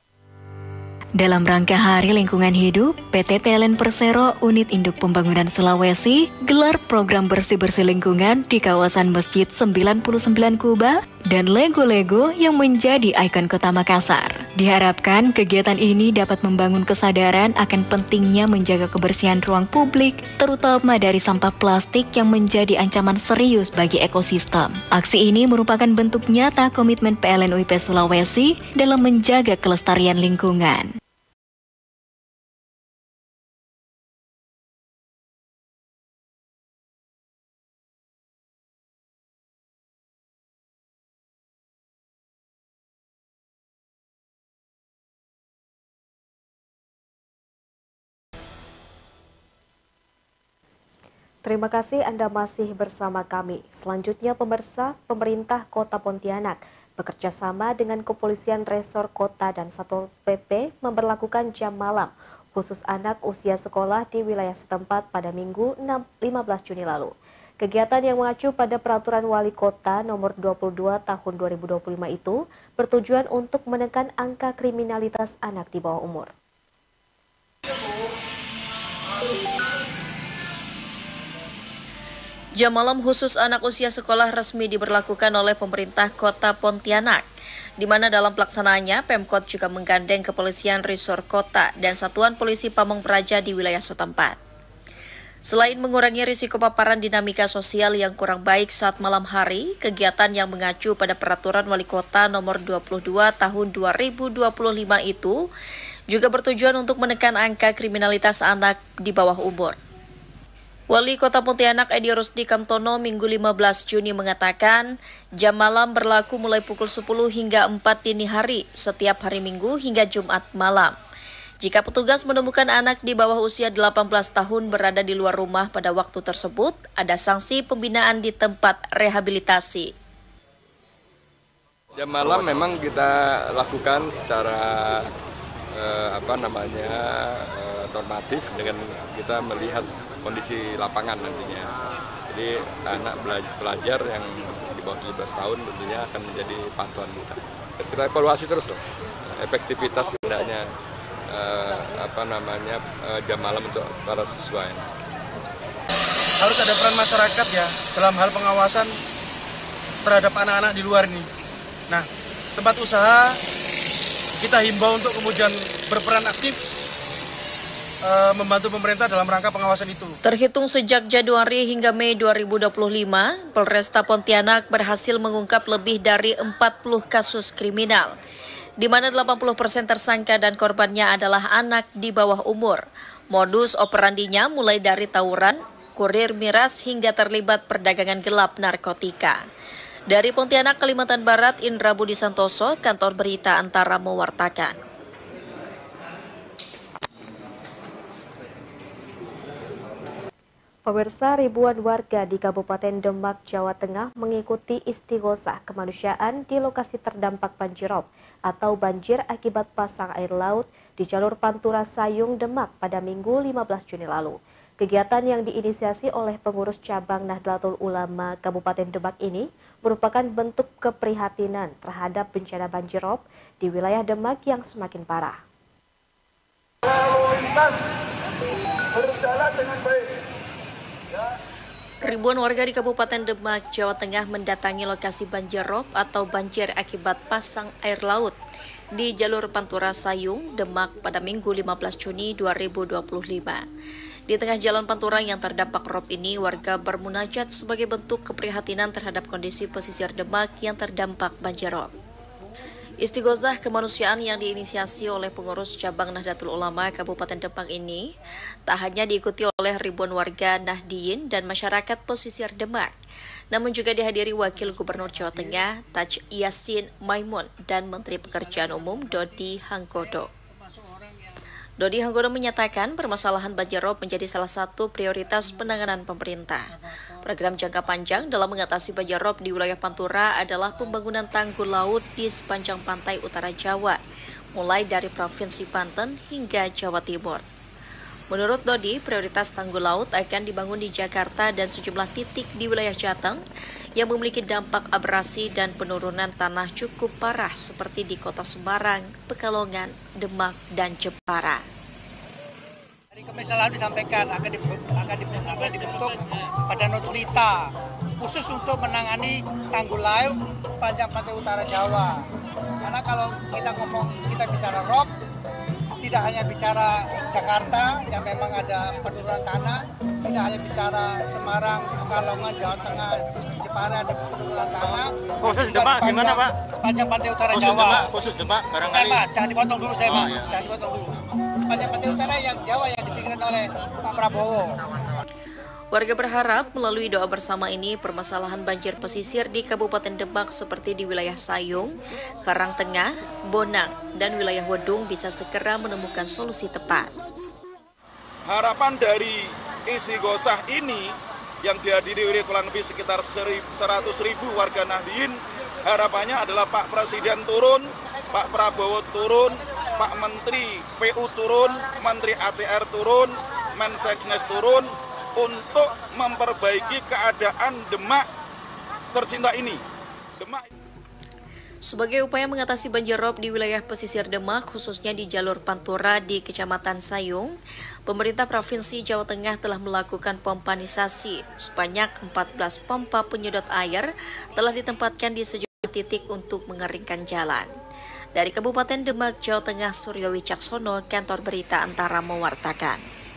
Dalam rangka Hari Lingkungan Hidup, PT PLN Persero Unit Induk Pembangunan Sulawesi gelar program bersih-bersih lingkungan di kawasan Masjid 99 Kuba dan Lego-Lego yang menjadi ikon Kota Makassar. Diharapkan kegiatan ini dapat membangun kesadaran akan pentingnya menjaga kebersihan ruang publik, terutama dari sampah plastik yang menjadi ancaman serius bagi ekosistem. Aksi ini merupakan bentuk nyata komitmen PLN UIP Sulawesi dalam menjaga kelestarian lingkungan. Terima kasih Anda masih bersama kami. Selanjutnya pemirsa, pemerintah Kota Pontianak bekerja sama dengan Kepolisian Resor Kota dan Satpol PP memberlakukan jam malam khusus anak usia sekolah di wilayah setempat pada Minggu 15 Juni lalu. Kegiatan yang mengacu pada Peraturan Wali Kota Nomor 22 Tahun 2025 itu bertujuan untuk menekan angka kriminalitas anak di bawah umur. Jam malam khusus anak usia sekolah resmi diberlakukan oleh pemerintah Kota Pontianak, di mana dalam pelaksanaannya Pemkot juga menggandeng Kepolisian Resor Kota dan Satuan Polisi Pamong Praja di wilayah setempat. Selain mengurangi risiko paparan dinamika sosial yang kurang baik saat malam hari, kegiatan yang mengacu pada Peraturan Wali Kota Nomor 22 Tahun 2025 itu juga bertujuan untuk menekan angka kriminalitas anak di bawah umur. Wali Kota Pontianak Edi Rusdi Kamtono Minggu 15 Juni mengatakan, jam malam berlaku mulai pukul 10 hingga 4 dini hari setiap hari Minggu hingga Jumat malam. Jika petugas menemukan anak di bawah usia 18 tahun berada di luar rumah pada waktu tersebut, ada sanksi pembinaan di tempat rehabilitasi. Jam malam memang kita lakukan secara normatif dengan kita melihat kondisi lapangan nantinya. Jadi anak pelajar yang di bawah 17 tahun tentunya akan menjadi pantauan kita. Kita evaluasi terus loh, efektivitas tidaknya jam malam untuk para siswa ini. Harus ada peran masyarakat ya dalam hal pengawasan terhadap anak-anak di luar ini. Nah, tempat usaha kita himbau untuk kemudian berperan aktif membantu pemerintah dalam rangka pengawasan itu. Terhitung sejak Januari hingga Mei 2025, Polresta Pontianak berhasil mengungkap lebih dari 40 kasus kriminal, di mana 80% tersangka dan korbannya adalah anak di bawah umur. Modus operandinya mulai dari tawuran, kurir miras hingga terlibat perdagangan gelap narkotika. Dari Pontianak, Kalimantan Barat, Indra Budi Santoso, Kantor Berita Antara mewartakan. Pemirsa, ribuan warga di Kabupaten Demak, Jawa Tengah mengikuti istighosah kemanusiaan di lokasi terdampak banjirop atau banjir akibat pasang air laut di jalur Pantura Sayung, Demak pada Minggu 15 Juni lalu. Kegiatan yang diinisiasi oleh pengurus cabang Nahdlatul Ulama Kabupaten Demak ini merupakan bentuk keprihatinan terhadap bencana banjirop di wilayah Demak yang semakin parah. Lalu lintas berjalan dengan baik. Ribuan warga di Kabupaten Demak, Jawa Tengah mendatangi lokasi banjirop atau banjir akibat pasang air laut di jalur Pantura Sayung, Demak pada Minggu 15 Juni 2025. Di tengah jalan Pantura yang terdampak rob ini, warga bermunajat sebagai bentuk keprihatinan terhadap kondisi pesisir Demak yang terdampak banjir rob. Istighosah kemanusiaan yang diinisiasi oleh pengurus cabang Nahdlatul Ulama Kabupaten Demak ini tak hanya diikuti oleh ribuan warga Nahdiyin dan masyarakat pesisir Demak, namun juga dihadiri Wakil Gubernur Jawa Tengah Taj Yassin Maimun dan Menteri Pekerjaan Umum Dodi Hanggodo. Dodi Hanggodo menyatakan permasalahan banjir rob menjadi salah satu prioritas penanganan pemerintah. Program jangka panjang dalam mengatasi banjir rob di wilayah Pantura adalah pembangunan tanggul laut di sepanjang pantai utara Jawa, mulai dari Provinsi Banten hingga Jawa Timur. Menurut Dodi, prioritas tanggul laut akan dibangun di Jakarta dan sejumlah titik di wilayah Jateng yang memiliki dampak abrasi dan penurunan tanah cukup parah seperti di Kota Semarang, Pekalongan, Demak, dan Jepara. Dari Kementerian Laut disampaikan akan dibentuk badan otorita khusus untuk menangani tanggul laut sepanjang pantai utara Jawa. Karena kalau kita bicara rob, tidak hanya bicara Jakarta yang memang ada penurunan tanah, tidak hanya bicara Semarang, Pekalongan, Jawa Tengah, Jepara ada penurunan tanah. Khusus Demak gimana Pak? Sepanjang pantai utara Jawa. Khusus Demak barangkali. Mas, jangan dipotong dulu saya Mas, jangan dipotong dulu. Sepanjang pantai utara yang Jawa yang dipikirkan oleh Pak Prabowo. Warga berharap melalui doa bersama ini permasalahan banjir pesisir di Kabupaten Demak seperti di wilayah Sayung, Karangtengah, Bonang, dan wilayah Wedung bisa segera menemukan solusi tepat. Harapan dari istighosah ini yang dihadiri oleh kurang lebih sekitar 100.000 warga Nahdiyin, harapannya adalah Pak Presiden turun, Pak Prabowo turun, Pak Menteri PU turun, Menteri ATR turun, Mensesnes turun, untuk memperbaiki keadaan Demak tercinta ini. Sebagai upaya mengatasi banjir rob di wilayah pesisir Demak, khususnya di jalur Pantura di Kecamatan Sayung, pemerintah Provinsi Jawa Tengah telah melakukan pompanisasi. Sebanyak 14 pompa penyedot air telah ditempatkan di sejumlah titik untuk mengeringkan jalan. Dari Kabupaten Demak, Jawa Tengah, Suryo Wicaksono, Kantor Berita Antara mewartakan.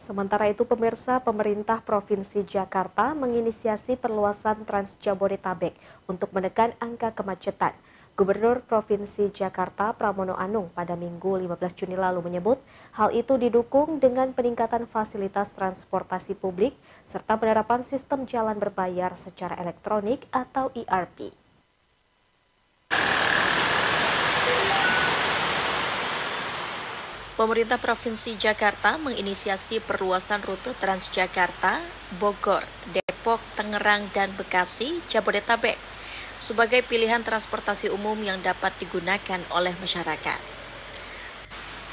Sementara itu, pemirsa, pemerintah Provinsi Jakarta menginisiasi perluasan Trans Jabodetabek untuk menekan angka kemacetan. Gubernur Provinsi Jakarta Pramono Anung pada Minggu 15 Juni lalu menyebut hal itu didukung dengan peningkatan fasilitas transportasi publik serta penerapan sistem jalan berbayar secara elektronik atau ERP. Pemerintah Provinsi Jakarta menginisiasi perluasan rute Transjakarta, Bogor, Depok, Tangerang, dan Bekasi, Jabodetabek sebagai pilihan transportasi umum yang dapat digunakan oleh masyarakat.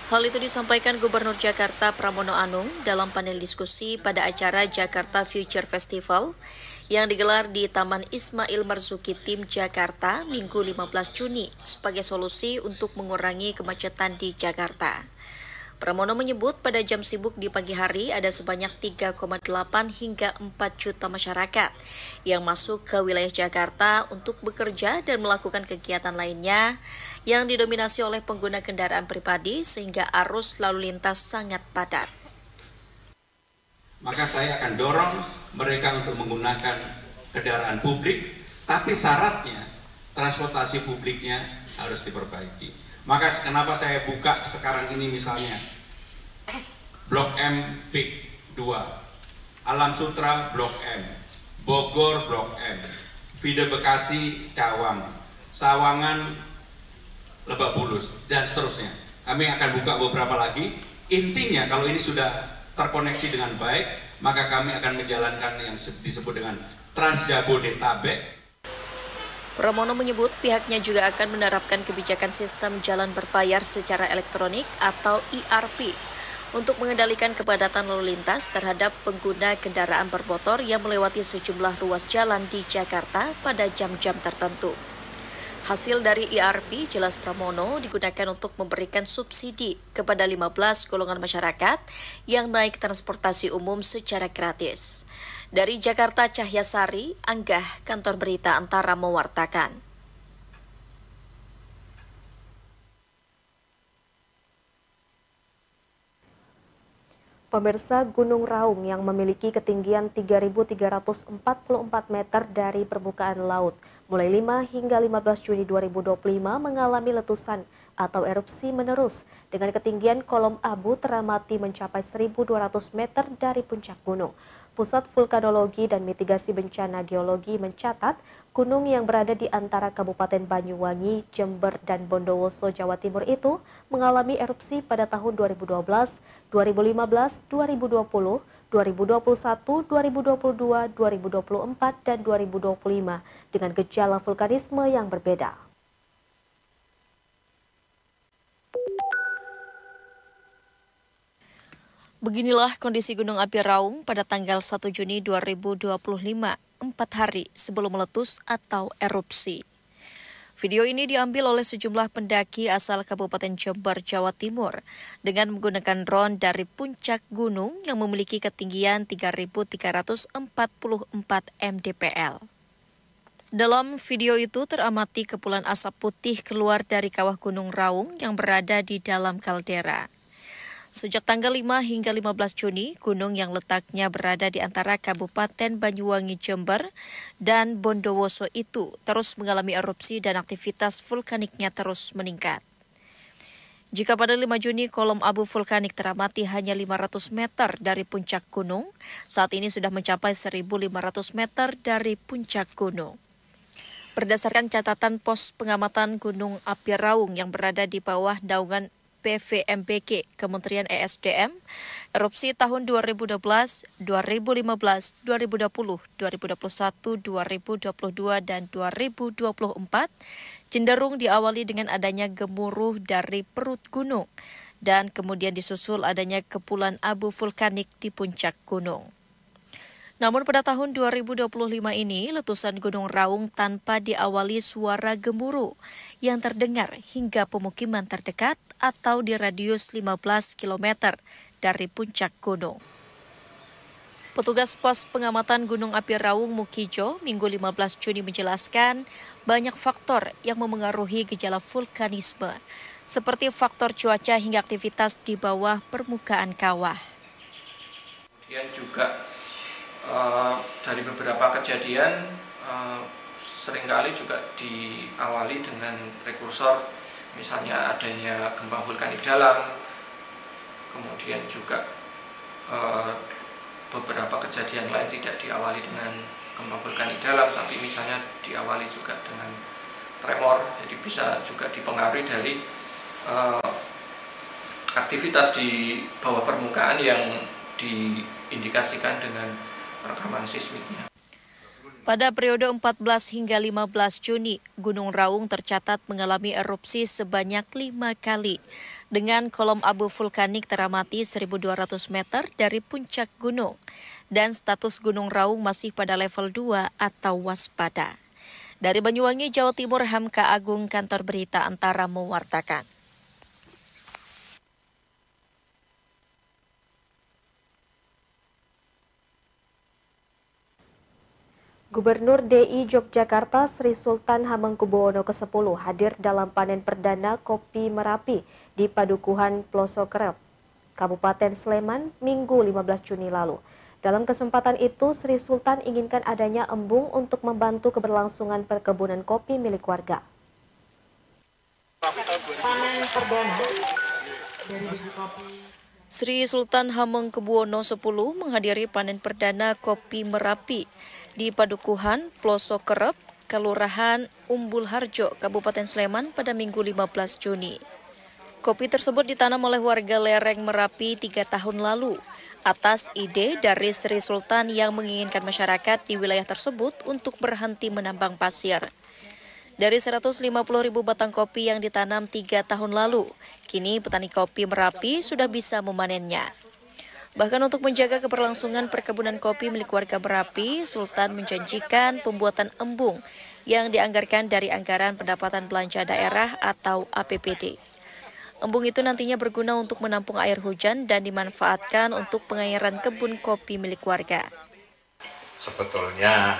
Hal itu disampaikan Gubernur Jakarta Pramono Anung dalam panel diskusi pada acara Jakarta Future Festival yang digelar di Taman Ismail Marzuki Tim Jakarta Minggu 15 Juni sebagai solusi untuk mengurangi kemacetan di Jakarta. Pramono menyebut pada jam sibuk di pagi hari ada sebanyak 3,8 hingga 4 juta masyarakat yang masuk ke wilayah Jakarta untuk bekerja dan melakukan kegiatan lainnya yang didominasi oleh pengguna kendaraan pribadi sehingga arus lalu lintas sangat padat. Maka saya akan dorong mereka untuk menggunakan kendaraan publik, tapi syaratnya transportasi publiknya harus diperbaiki. Maka kenapa saya buka sekarang ini misalnya Blok M PIK 2, Alam Sutra Blok M, Bogor Blok M, Feeder Bekasi Cawang, Sawangan Lebak Bulus, dan seterusnya. Kami akan buka beberapa lagi. Intinya kalau ini sudah terkoneksi dengan baik, maka kami akan menjalankan yang disebut dengan Trans Jabodetabek. Pramono menyebut pihaknya juga akan menerapkan kebijakan sistem jalan berbayar secara elektronik atau ERP untuk mengendalikan kepadatan lalu lintas terhadap pengguna kendaraan bermotor yang melewati sejumlah ruas jalan di Jakarta pada jam-jam tertentu. Hasil dari ERP, jelas Pramono, digunakan untuk memberikan subsidi kepada 15 golongan masyarakat yang naik transportasi umum secara gratis. Dari Jakarta, Cahyasari, Anggah, Kantor Berita Antara mewartakan. Pemirsa, Gunung Raung yang memiliki ketinggian 3.344 meter dari permukaan laut mulai 5 hingga 15 Juni 2025 mengalami letusan atau erupsi menerus dengan ketinggian kolom abu teramati mencapai 1.200 meter dari puncak gunung. Pusat Vulkanologi dan Mitigasi Bencana Geologi mencatat gunung yang berada di antara Kabupaten Banyuwangi, Jember, dan Bondowoso, Jawa Timur itu mengalami erupsi pada tahun 2012, 2015, 2020, 2021, 2022, 2024, dan 2025 dengan gejala vulkanisme yang berbeda. Beginilah kondisi Gunung Api Raung pada tanggal 1 Juni 2025, 4 hari sebelum meletus atau erupsi. Video ini diambil oleh sejumlah pendaki asal Kabupaten Jember, Jawa Timur dengan menggunakan drone dari puncak gunung yang memiliki ketinggian 3.344 mdpl. Dalam video itu teramati kepulan asap putih keluar dari kawah Gunung Raung yang berada di dalam kaldera. Sejak tanggal 5 hingga 15 Juni, gunung yang letaknya berada di antara Kabupaten Banyuwangi, Jember, dan Bondowoso itu terus mengalami erupsi dan aktivitas vulkaniknya terus meningkat. Jika pada 5 Juni kolom abu vulkanik teramati hanya 500 meter dari puncak gunung, saat ini sudah mencapai 1.500 meter dari puncak gunung. Berdasarkan catatan pos pengamatan Gunung Api Raung yang berada di bawah naungan PVMBG, Kementerian ESDM, erupsi tahun 2012, 2015, 2020, 2021, 2022, dan 2024 cenderung diawali dengan adanya gemuruh dari perut gunung dan kemudian disusul adanya kepulan abu vulkanik di puncak gunung. Namun pada tahun 2025 ini, letusan Gunung Raung tanpa diawali suara gemuruh yang terdengar hingga pemukiman terdekat atau di radius 15 km dari puncak gunung. Petugas pos pengamatan Gunung Api Raung Mukijo Minggu 15 Juni menjelaskan banyak faktor yang memengaruhi gejala vulkanisme, seperti faktor cuaca hingga aktivitas di bawah permukaan kawah. Kemudian juga dari beberapa kejadian seringkali juga diawali dengan prekursor, misalnya adanya gempa vulkanik dalam, kemudian juga beberapa kejadian lain tidak diawali dengan gempa vulkanik dalam, tapi misalnya diawali juga dengan tremor, jadi bisa juga dipengaruhi dari aktivitas di bawah permukaan yang diindikasikan dengan rekaman seismiknya. Pada periode 14 hingga 15 Juni, Gunung Raung tercatat mengalami erupsi sebanyak 5 kali dengan kolom abu vulkanik teramati 1.200 meter dari puncak gunung dan status Gunung Raung masih pada level 2 atau waspada. Dari Banyuwangi, Jawa Timur, Hamka Agung, Kantor Berita Antara mewartakan. Gubernur DI Yogyakarta Sri Sultan Hamengkubuwono ke-10 hadir dalam panen perdana kopi Merapi di Padukuhan Plosokerep, Kabupaten Sleman, Minggu 15 Juni lalu. Dalam kesempatan itu, Sri Sultan inginkan adanya embung untuk membantu keberlangsungan perkebunan kopi milik warga. Panen perdana dari bibit kopi. Sri Sultan Hamengkubuwono X menghadiri panen perdana kopi Merapi di Padukuhan Plosokerep, Kelurahan Umbul Harjo, Kabupaten Sleman pada Minggu 15 Juni. Kopi tersebut ditanam oleh warga lereng Merapi 3 tahun lalu atas ide dari Sri Sultan yang menginginkan masyarakat di wilayah tersebut untuk berhenti menambang pasir. Dari 150.000 batang kopi yang ditanam 3 tahun lalu, kini petani kopi Merapi sudah bisa memanennya. Bahkan untuk menjaga keberlangsungan perkebunan kopi milik warga Merapi, Sultan menjanjikan pembuatan embung yang dianggarkan dari anggaran pendapatan belanja daerah atau APBD. Embung itu nantinya berguna untuk menampung air hujan dan dimanfaatkan untuk pengairan kebun kopi milik warga. Sebetulnya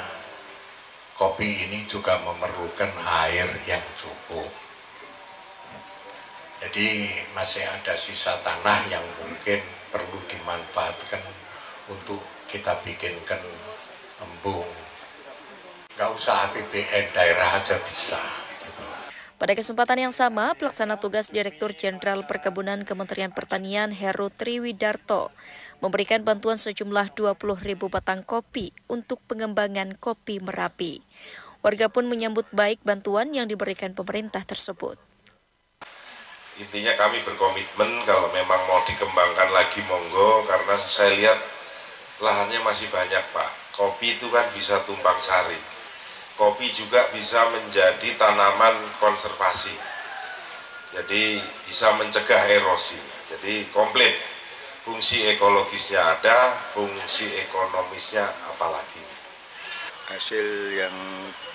kopi ini juga memerlukan air yang cukup. Jadi masih ada sisa tanah yang mungkin perlu dimanfaatkan untuk kita bikinkan embung. Nggak usah APBN, daerah aja bisa. Pada kesempatan yang sama, Pelaksana Tugas Direktur Jenderal Perkebunan Kementerian Pertanian Heru Triwidarto memberikan bantuan sejumlah 20.000 batang kopi untuk pengembangan kopi Merapi. Warga pun menyambut baik bantuan yang diberikan pemerintah tersebut. Intinya kami berkomitmen kalau memang mau dikembangkan lagi monggo, karena saya lihat lahannya masih banyak Pak. Kopi itu kan bisa tumpang sari. Kopi juga bisa menjadi tanaman konservasi. Jadi bisa mencegah erosi. Jadi komplit. Fungsi ekologisnya ada, fungsi ekonomisnya apalagi. Hasil yang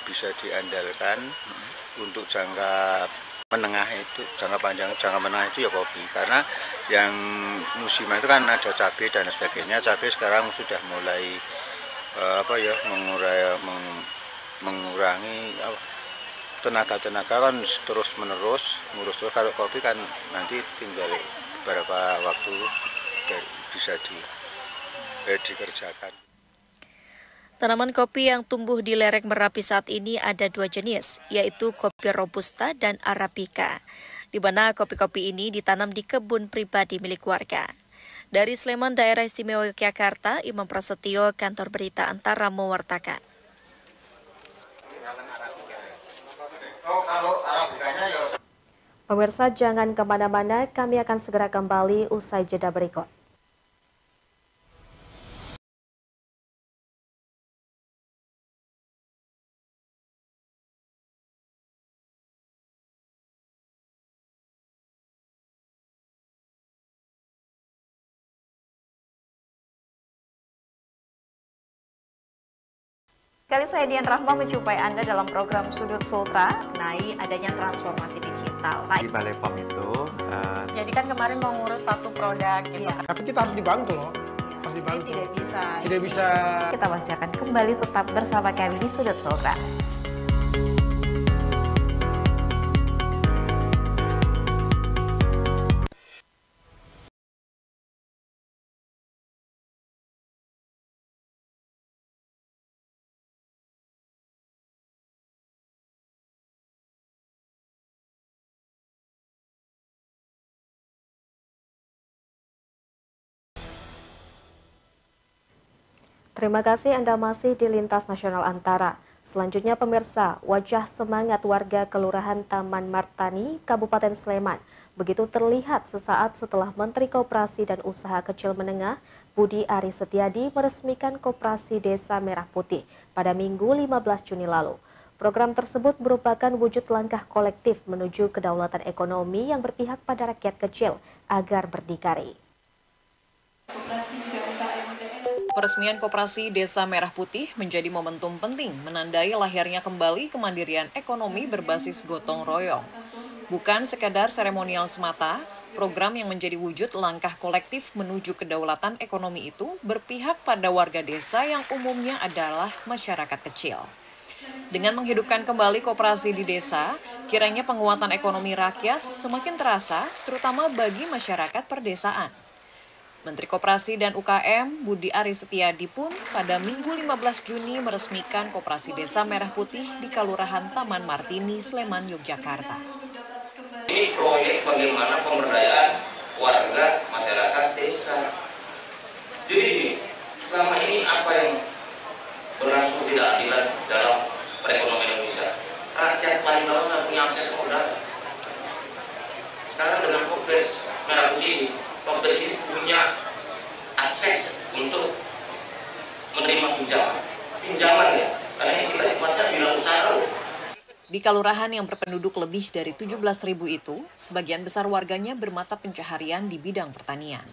bisa diandalkan untuk jangka menengah itu, jangka panjang, jangka menengah itu ya kopi, karena yang musiman itu kan ada cabai dan sebagainya. Cabai sekarang sudah mulai mengurangi tenaga kan terus menerus ngurus. Kalau kopi kan nanti tinggal beberapa waktu bisa dikerjakan. Tanaman kopi yang tumbuh di lereng Merapi saat ini ada 2 jenis, yaitu kopi Robusta dan Arabica, di mana kopi-kopi ini ditanam di kebun pribadi milik warga. Dari Sleman, Daerah Istimewa Yogyakarta, Imam Prasetyo, Kantor Berita Antara mewartakan. Pemirsa, jangan kemana-mana, kami akan segera kembali usai jeda berikut. Kali saya Dian Rahma menjumpai Anda dalam program Sudut Sultra mengenai adanya transformasi digital. Di Balai POM itu, jadi kan kemarin mau ngurus satu produk gitu. Iya. tapi kita harus dibantu loh. Harus dibantu. Tidak bisa. Kita masih akan kembali tetap bersama kami di Sudut Sultra. Terima kasih Anda masih di Lintas Nasional Antara. Selanjutnya pemirsa, wajah semangat warga Kelurahan Taman Martani, Kabupaten Sleman begitu terlihat sesaat setelah Menteri Koperasi dan Usaha Kecil Menengah Budi Aris Setiadi meresmikan Koperasi Desa Merah Putih pada Minggu 15 Juni lalu. Program tersebut merupakan wujud langkah kolektif menuju kedaulatan ekonomi yang berpihak pada rakyat kecil agar berdikari. Peresmian Koperasi Desa Merah Putih menjadi momentum penting menandai lahirnya kembali kemandirian ekonomi berbasis gotong royong. Bukan sekadar seremonial semata, program yang menjadi wujud langkah kolektif menuju kedaulatan ekonomi itu berpihak pada warga desa yang umumnya adalah masyarakat kecil. Dengan menghidupkan kembali koperasi di desa, kiranya penguatan ekonomi rakyat semakin terasa, terutama bagi masyarakat perdesaan. Menteri Koperasi dan UKM Budi Aris Setiadi pun pada Minggu 15 Juni meresmikan Koperasi Desa Merah Putih di Kelurahan Taman Martini, Sleman, Yogyakarta. Ini proyek bagaimana pemberdayaan warga masyarakat desa. Jadi selama ini apa yang berlangsung tidak adilan dalam perekonomian Indonesia? Rakyat paling bawah nggak punya akses modal. Sekarang dengan Koperasi Merah Putih ini, Koperasi ini punya akses untuk menerima pinjaman ya, karena ini kita sifatnya bila usaha. Di kelurahan yang berpenduduk lebih dari 17.000 itu, sebagian besar warganya bermata pencaharian di bidang pertanian.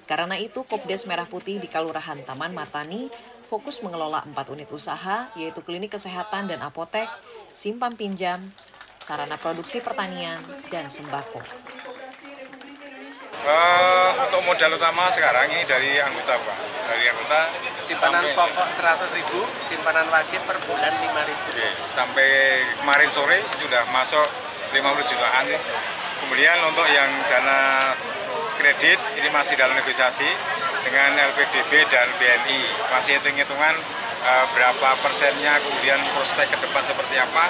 Karena itu, Kopdes Merah Putih di Kelurahan Taman Martani fokus mengelola 4 unit usaha, yaitu klinik kesehatan dan apotek, simpan pinjam, sarana produksi pertanian, dan sembako. Untuk modal utama sekarang ini dari anggota Pak. Dari anggota simpanan pokok 100.000, simpanan wajib per bulan 5.000. Oke, sampai kemarin sore sudah masuk 50 jutaan ya. Kemudian untuk yang dana kredit ini masih dalam negosiasi dengan LPDB dan BNI. Masih hitung-hitungan berapa persennya, kemudian prospek ke depan seperti apa.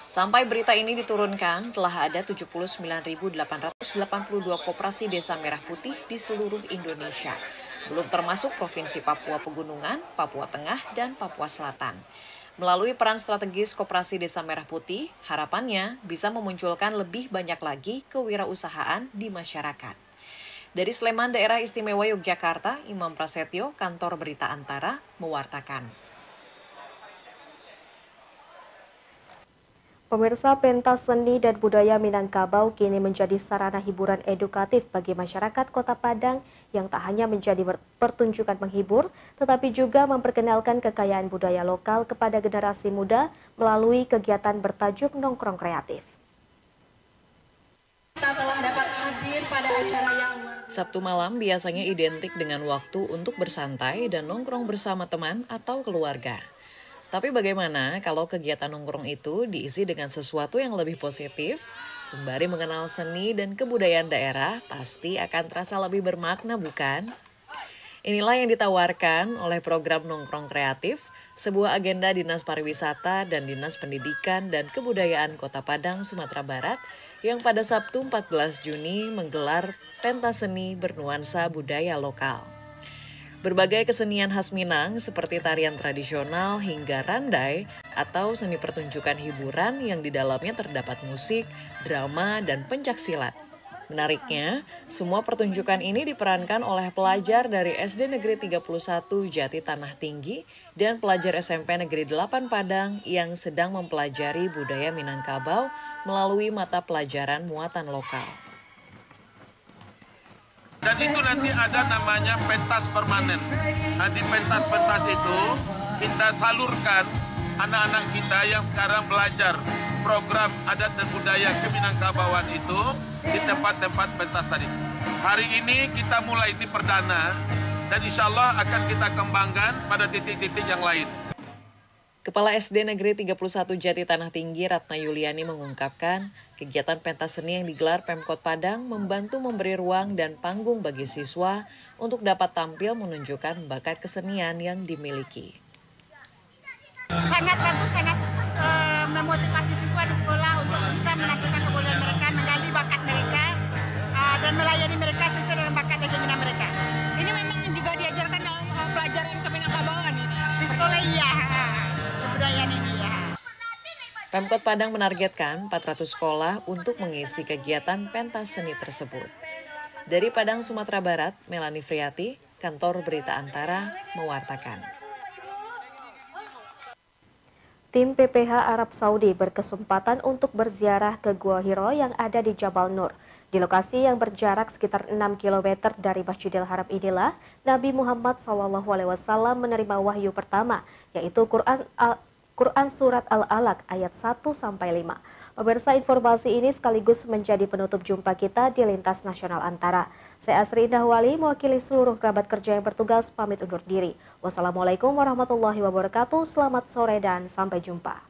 Sampai berita ini diturunkan, telah ada 79.882 koperasi Desa Merah Putih di seluruh Indonesia. Belum termasuk Provinsi Papua Pegunungan, Papua Tengah, dan Papua Selatan. Melalui peran strategis Koperasi Desa Merah Putih, harapannya bisa memunculkan lebih banyak lagi kewirausahaan di masyarakat. Dari Sleman, Daerah Istimewa Yogyakarta, Imam Prasetyo, Kantor Berita Antara, mewartakan. Pemirsa, pentas seni dan budaya Minangkabau kini menjadi sarana hiburan edukatif bagi masyarakat Kota Padang yang tak hanya menjadi pertunjukan menghibur, tetapi juga memperkenalkan kekayaan budaya lokal kepada generasi muda melalui kegiatan bertajuk Nongkrong Kreatif. Kita telah dapat hadir pada acara yang Sabtu malam biasanya identik dengan waktu untuk bersantai dan nongkrong bersama teman atau keluarga. Tapi bagaimana kalau kegiatan nongkrong itu diisi dengan sesuatu yang lebih positif? Sembari mengenal seni dan kebudayaan daerah, pasti akan terasa lebih bermakna, bukan? Inilah yang ditawarkan oleh program Nongkrong Kreatif, sebuah agenda Dinas Pariwisata dan Dinas Pendidikan dan Kebudayaan Kota Padang, Sumatera Barat, yang pada Sabtu 14 Juni menggelar pentas seni bernuansa budaya lokal. Berbagai kesenian khas Minang seperti tarian tradisional hingga randai atau seni pertunjukan hiburan yang di dalamnya terdapat musik, drama, dan pencaksilat. Menariknya, semua pertunjukan ini diperankan oleh pelajar dari SD Negeri 31 Jati Tanah Tinggi dan pelajar SMP Negeri 8 Padang yang sedang mempelajari budaya Minangkabau melalui mata pelajaran muatan lokal. Dan itu nanti ada namanya pentas permanen. Nah, di pentas-pentas itu kita salurkan anak-anak kita yang sekarang belajar program adat dan budaya Keminangkabauan itu di tempat-tempat pentas tadi. Hari ini kita mulai di perdana dan insya Allah akan kita kembangkan pada titik-titik yang lain. Kepala SD Negeri 31 Jati Tanah Tinggi Ratna Yuliani mengungkapkan, kegiatan pentas seni yang digelar Pemkot Padang membantu memberi ruang dan panggung bagi siswa untuk dapat tampil menunjukkan bakat kesenian yang dimiliki. Sangat bagus, sangat memotivasi siswa di sekolah untuk bisa menampilkan kebolehan mereka, menggali bakat mereka, dan melayani mereka sesuai dengan bakat dan keinginan mereka. Ini memang juga diajarkan dalam pelajaran Keminangkabauan ini? Di sekolah iya, kebudayaan ini ya. Pemkot Padang menargetkan 400 sekolah untuk mengisi kegiatan pentas seni tersebut. Dari Padang, Sumatera Barat, Melani Friati, Kantor Berita Antara, mewartakan. Tim PPH Arab Saudi berkesempatan untuk berziarah ke Gua Hiro yang ada di Jabal Nur. Di lokasi yang berjarak sekitar 6 km dari Masjidil Haram inilah, Nabi Muhammad SAW menerima wahyu pertama, yaitu Quran Surat Al-Alaq ayat 1-5. Pemirsa, informasi ini sekaligus menjadi penutup jumpa kita di Lintas Nasional Antara. Saya Asri Indah Wali, mewakili seluruh kerabat kerja yang bertugas, pamit undur diri. Wassalamualaikum warahmatullahi wabarakatuh, selamat sore dan sampai jumpa.